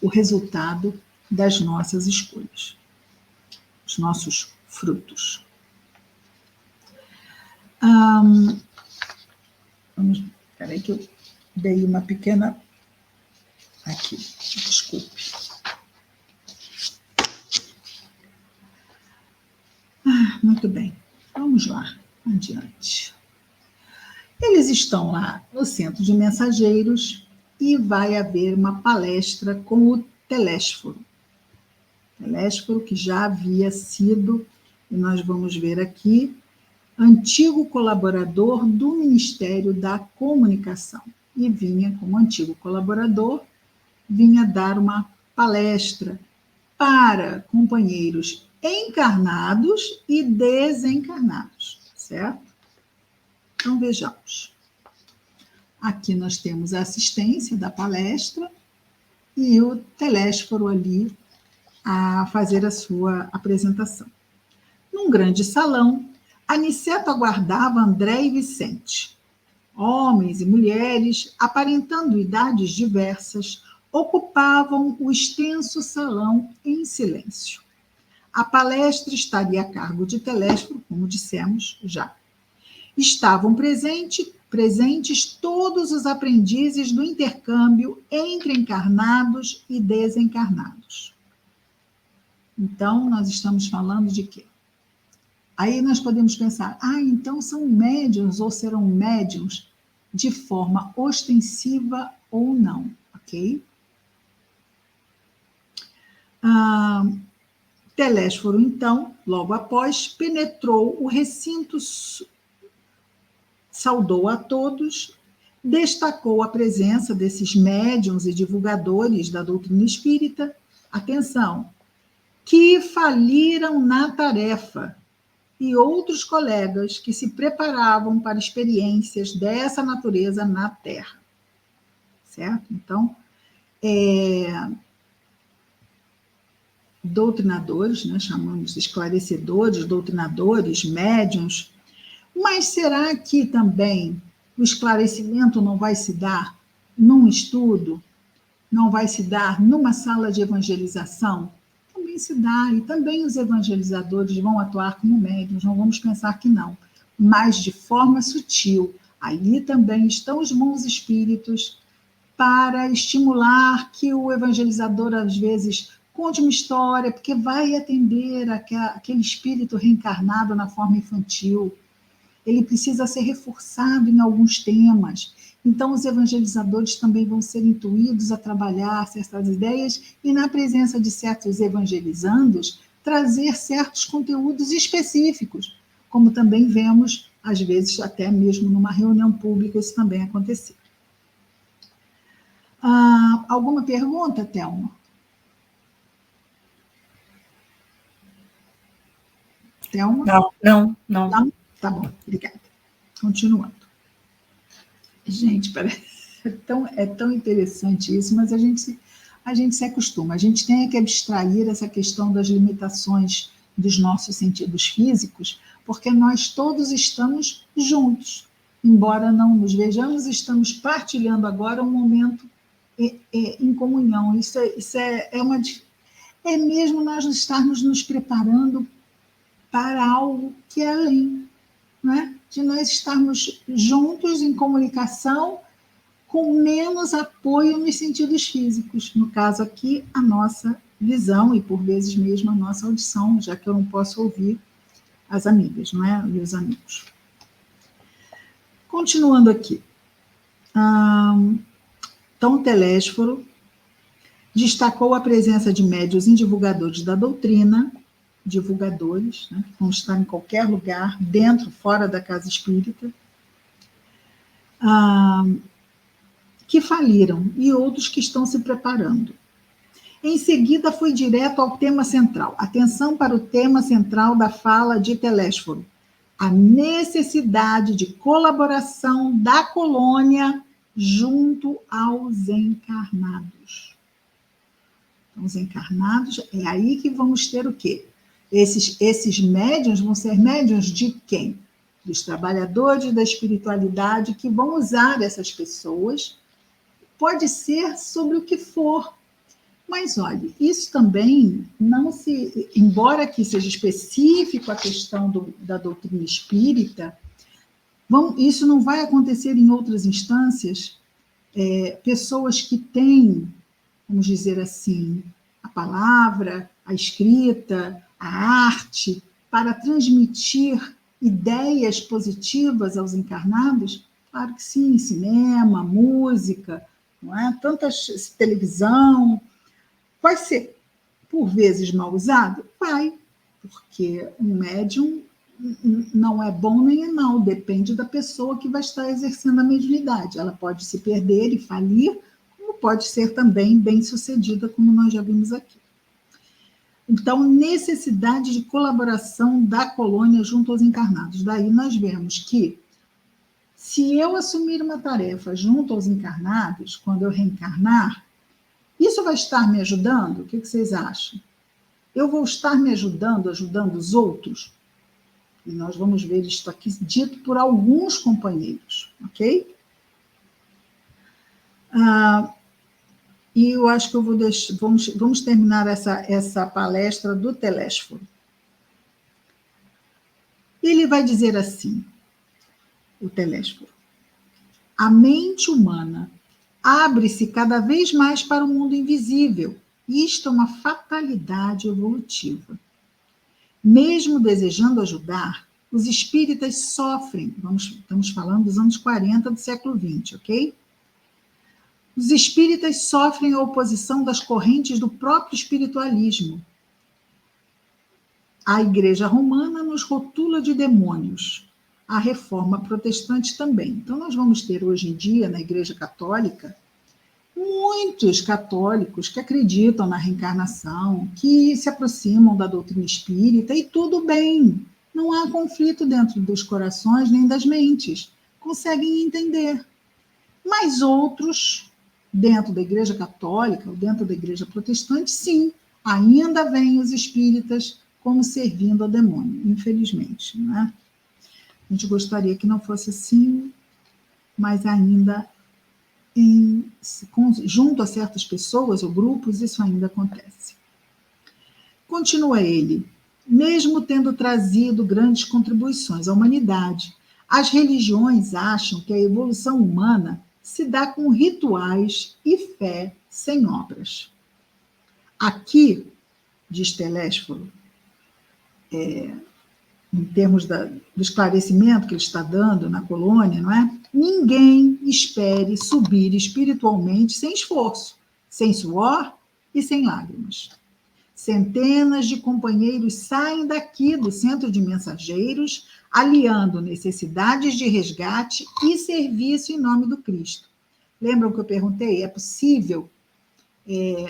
o resultado das nossas escolhas, os nossos frutos. Espera que eu dei uma pequena... Aqui, desculpe. Muito bem, vamos lá, adiante. Eles estão lá no centro de mensageiros e vai haver uma palestra com o Telésforo. Telésforo que já havia sido, e nós vamos ver aqui, antigo colaborador do Ministério da Comunicação. E vinha, como antigo colaborador, vinha dar uma palestra para companheiros encarnados e desencarnados, certo? Então, vejamos. Aqui nós temos a assistência da palestra e o Telésforo ali a fazer a sua apresentação. Num grande salão, Aniceto aguardava André e Vicente. Homens e mulheres, aparentando idades diversas, ocupavam o extenso salão em silêncio. A palestra estaria a cargo de Telésforo, como dissemos já. Estavam presentes todos os aprendizes do intercâmbio entre encarnados e desencarnados. Então, nós estamos falando de quê? Aí nós podemos pensar, então são médiuns ou serão médiuns de forma ostensiva ou não, ok? Telésforo, então, logo após, penetrou o recinto, saudou a todos, destacou a presença desses médiuns e divulgadores da doutrina espírita, atenção, que faliram na tarefa, e outros colegas que se preparavam para experiências dessa natureza na Terra. Certo? Então, doutrinadores, né, chamamos de esclarecedores, doutrinadores, médiuns, mas será que também o esclarecimento não vai se dar num estudo, não vai se dar numa sala de evangelização? Também se dá, e também os evangelizadores vão atuar como médiuns, não vamos pensar que não, mas de forma sutil. Ali também estão os bons espíritos para estimular que o evangelizador, às vezes, conte uma história, porque vai atender aquele espírito reencarnado na forma infantil. Ele precisa ser reforçado em alguns temas. Então, os evangelizadores também vão ser intuídos a trabalhar certas ideias e, na presença de certos evangelizandos, trazer certos conteúdos específicos, como também vemos, às vezes, até mesmo numa reunião pública, isso também acontecer. Alguma pergunta, Thelma? Thelma? Não. Não? Tá bom, obrigada. Continuando. Gente, é tão interessante isso, mas a gente se acostuma. A gente tem que abstrair essa questão das limitações dos nossos sentidos físicos, porque nós todos estamos juntos. Embora não nos vejamos, estamos partilhando agora um momento em comunhão. Isso é mesmo nós estarmos nos preparando para algo que é além, não é? De nós estarmos juntos em comunicação com menos apoio nos sentidos físicos. No caso aqui, a nossa visão e, por vezes mesmo, a nossa audição, já que eu não posso ouvir as amigas, não é? E os amigos. Continuando aqui. Então, Telésforo destacou a presença de médiuns e divulgadores da doutrina, divulgadores, né, que vão estar em qualquer lugar, dentro, fora da casa espírita, que faliram e outros que estão se preparando. Em seguida, foi direto ao tema central. Atenção para o tema central da fala de Telésforo: a necessidade de colaboração da colônia junto aos encarnados. Então, os encarnados, é aí que vamos ter o quê? Esses médiuns vão ser médiuns de quem? Dos trabalhadores da espiritualidade que vão usar essas pessoas. Pode ser sobre o que for. Mas, olha, isso também não se... Embora aqui seja específico a questão da doutrina espírita, isso não vai acontecer em outras instâncias. Pessoas que têm, vamos dizer assim, a palavra, a escrita, a arte, para transmitir ideias positivas aos encarnados? Claro que sim, cinema, música, não é? Tantas, televisão. Vai ser, por vezes, mal usado? Vai, porque um médium não é bom nem é mal, depende da pessoa que vai estar exercendo a mediunidade. Ela pode se perder e falir, como pode ser também bem-sucedida, como nós já vimos aqui. Então, necessidade de colaboração da colônia junto aos encarnados. Daí nós vemos que, se eu assumir uma tarefa junto aos encarnados, quando eu reencarnar, isso vai estar me ajudando? O que vocês acham? Eu vou estar me ajudando os outros? E nós vamos ver isto aqui dito por alguns companheiros, ok? E eu acho que eu vou deixar... Vamos terminar essa palestra do Telésforo. Ele vai dizer assim, o Telésforo: a mente humana abre-se cada vez mais para o mundo invisível. Isto é uma fatalidade evolutiva. Mesmo desejando ajudar, os espíritas sofrem. Estamos falando dos anos 40 do século XX, ok? Os espíritas sofrem a oposição das correntes do próprio espiritualismo. A Igreja Romana nos rotula de demônios. A Reforma Protestante também. Então, nós vamos ter hoje em dia, na Igreja Católica, muitos católicos que acreditam na reencarnação, que se aproximam da doutrina espírita, e tudo bem, não há conflito dentro dos corações nem das mentes, conseguem entender. Mas outros, dentro da Igreja Católica ou dentro da Igreja Protestante, sim, ainda veem os espíritas como servindo ao demônio, infelizmente, não é? A gente gostaria que não fosse assim, mas ainda junto a certas pessoas ou grupos, isso ainda acontece. Continua ele: mesmo tendo trazido grandes contribuições à humanidade, as religiões acham que a evolução humana se dá com rituais e fé sem obras. Aqui, diz Telésforo, em termos do esclarecimento que ele está dando na colônia, não é? Ninguém espere subir espiritualmente sem esforço, sem suor e sem lágrimas. Centenas de companheiros saem daqui do centro de mensageiros, aliando necessidades de resgate e serviço em nome do Cristo. Lembram que eu perguntei? É possível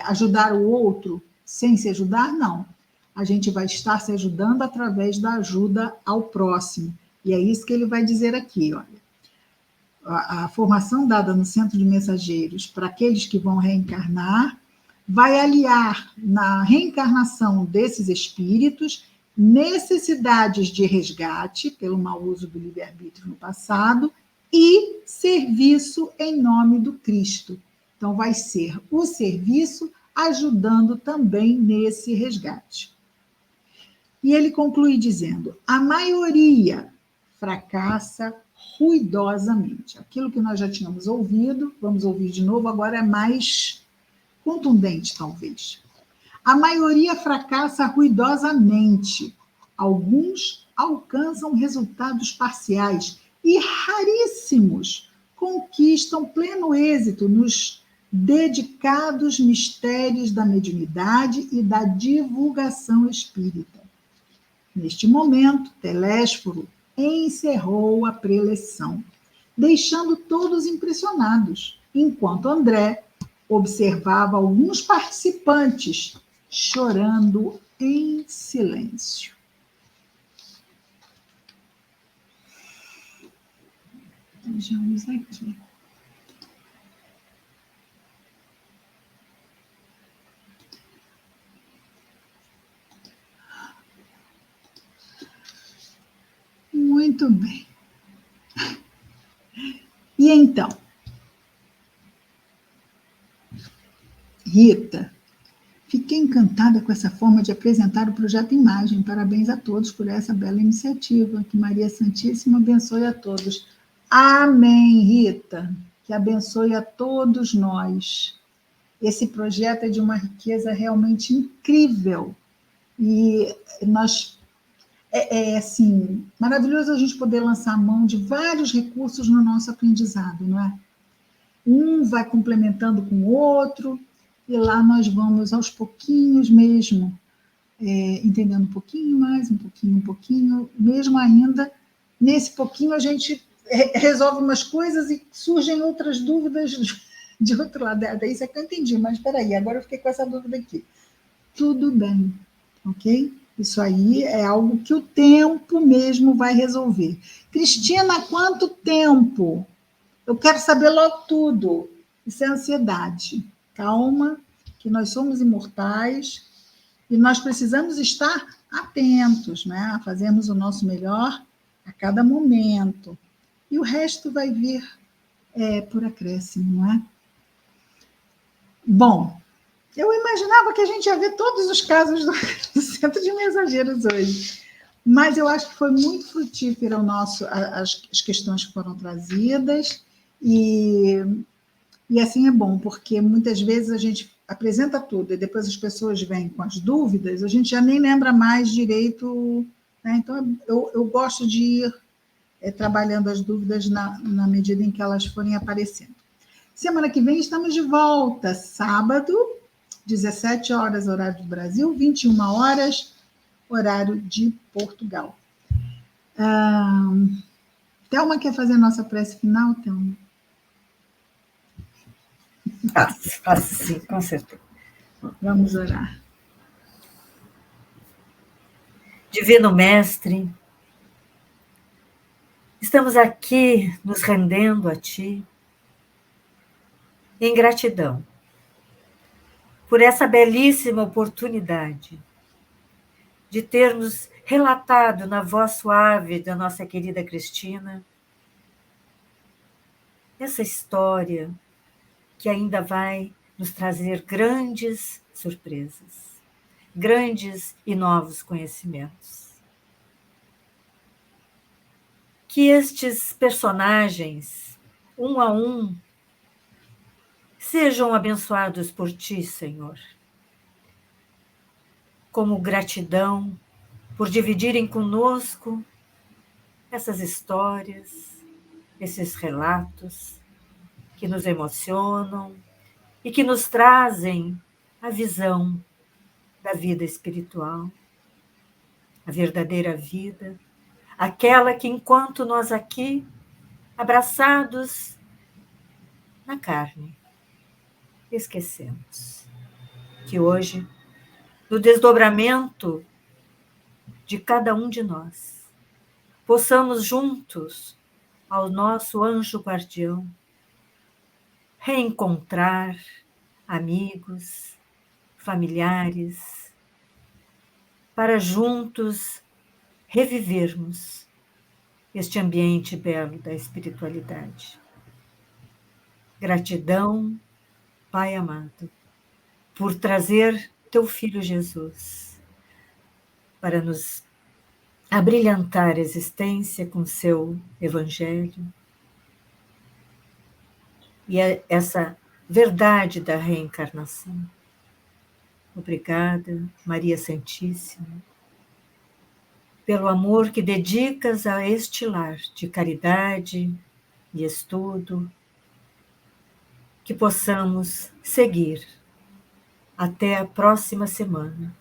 ajudar o outro sem se ajudar? Não. A gente vai estar se ajudando através da ajuda ao próximo. E é isso que ele vai dizer aqui, olha. A formação dada no centro de mensageiros para aqueles que vão reencarnar vai aliar na reencarnação desses espíritos necessidades de resgate pelo mau uso do livre-arbítrio no passado e serviço em nome do Cristo. Então, vai ser o serviço ajudando também nesse resgate. E ele conclui dizendo: a maioria fracassa ruidosamente. Aquilo que nós já tínhamos ouvido, vamos ouvir de novo, agora é mais contundente, talvez. A maioria fracassa ruidosamente. Alguns alcançam resultados parciais e raríssimos conquistam pleno êxito nos dedicados mistérios da mediunidade e da divulgação espírita. Neste momento, Telésforo encerrou a preleção, deixando todos impressionados, enquanto André observava alguns participantes chorando em silêncio. Vejamos aqui. Muito bem. E então, Rita, fiquei encantada com essa forma de apresentar o projeto Imagem. Parabéns a todos por essa bela iniciativa. Que Maria Santíssima abençoe a todos. Amém, Rita. Que abençoe a todos nós. Esse projeto é de uma riqueza realmente incrível. E nós assim, maravilhoso a gente poder lançar a mão de vários recursos no nosso aprendizado, não é? Um vai complementando com o outro, e lá nós vamos aos pouquinhos mesmo, entendendo um pouquinho mais, um pouquinho, mesmo ainda, nesse pouquinho a gente resolve umas coisas e surgem outras dúvidas de outro lado. Isso é que eu entendi, mas espera aí, agora eu fiquei com essa dúvida aqui. Tudo bem, ok? Isso aí é algo que o tempo mesmo vai resolver. Cristina, quanto tempo? Eu quero saber logo tudo. Isso é ansiedade. Calma, que nós somos imortais e nós precisamos estar atentos, né? A fazermos o nosso melhor a cada momento. E o resto vai vir por acréscimo, não é? Bom, eu imaginava que a gente ia ver todos os casos do Centro de Mensageiros hoje, mas eu acho que foi muito frutífero as questões que foram trazidas, e assim é bom, porque muitas vezes a gente apresenta tudo e depois as pessoas vêm com as dúvidas, a gente já nem lembra mais direito, né? Então eu gosto de ir trabalhando as dúvidas na medida em que elas forem aparecendo. Semana que vem estamos de volta, sábado, 17 horas, horário do Brasil, 21 horas, horário de Portugal. Thelma quer fazer a nossa prece final, Thelma? Faço sim, com certeza. Vamos orar. Divino Mestre, estamos aqui nos rendendo a Ti em gratidão por essa belíssima oportunidade de termos relatado na voz suave da nossa querida Cristina essa história que ainda vai nos trazer grandes surpresas, grandes e novos conhecimentos. Que estes personagens, um a um, sejam abençoados por Ti, Senhor, como gratidão por dividirem conosco essas histórias, esses relatos que nos emocionam e que nos trazem a visão da vida espiritual, a verdadeira vida, aquela que, enquanto nós aqui, abraçados na carne, esquecemos. Que hoje, no desdobramento de cada um de nós, possamos juntos ao nosso anjo guardião reencontrar amigos, familiares, para juntos revivermos este ambiente belo da espiritualidade. Gratidão, Pai amado, por trazer Teu Filho Jesus para nos abrilhantar a existência com seu Evangelho e essa verdade da reencarnação. Obrigada, Maria Santíssima, pelo amor que dedicas a este lar de caridade e estudo, que possamos seguir até a próxima semana,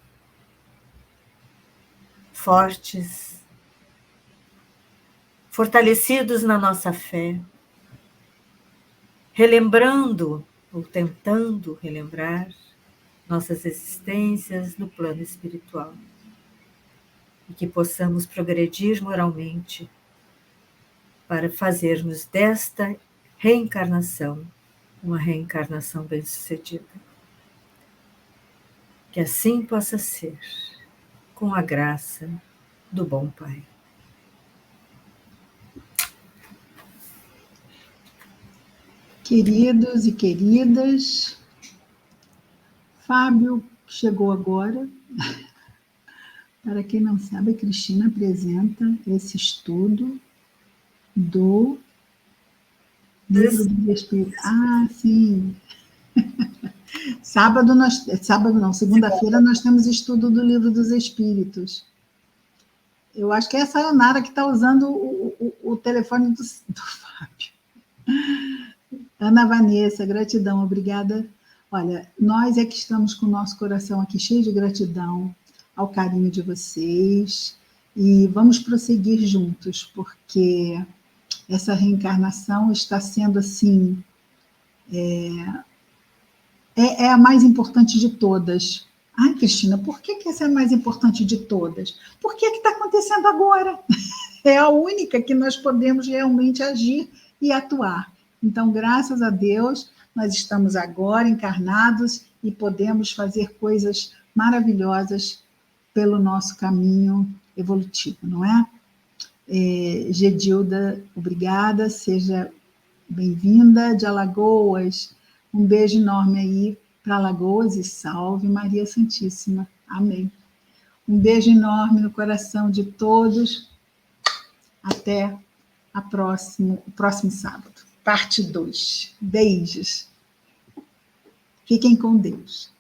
fortes, fortalecidos na nossa fé, relembrando ou tentando relembrar nossas existências no plano espiritual. E que possamos progredir moralmente para fazermos desta reencarnação uma reencarnação bem-sucedida. Que assim possa ser, com a graça do bom Pai. Queridos e queridas, Fábio chegou agora. Para quem não sabe, a Cristina apresenta esse estudo do Livro dos Espíritos. Ah, sim. Segunda-feira nós temos estudo do Livro dos Espíritos. Eu acho que é a Sayonara que está usando o telefone do Fábio. Ana Vanessa, gratidão, obrigada. Olha, nós é que estamos com o nosso coração aqui cheio de gratidão ao carinho de vocês e vamos prosseguir juntos, porque essa reencarnação está sendo assim, é a mais importante de todas. Ai, Cristina, por que essa é a mais importante de todas? Porque é que está acontecendo agora. É a única que nós podemos realmente agir e atuar. Então, graças a Deus, nós estamos agora encarnados e podemos fazer coisas maravilhosas pelo nosso caminho evolutivo, não é? Gedilda, obrigada, seja bem-vinda. De Alagoas, um beijo enorme aí para Alagoas e salve Maria Santíssima. Amém. Um beijo enorme no coração de todos. Até o próximo sábado. Parte 2. Beijos. Fiquem com Deus.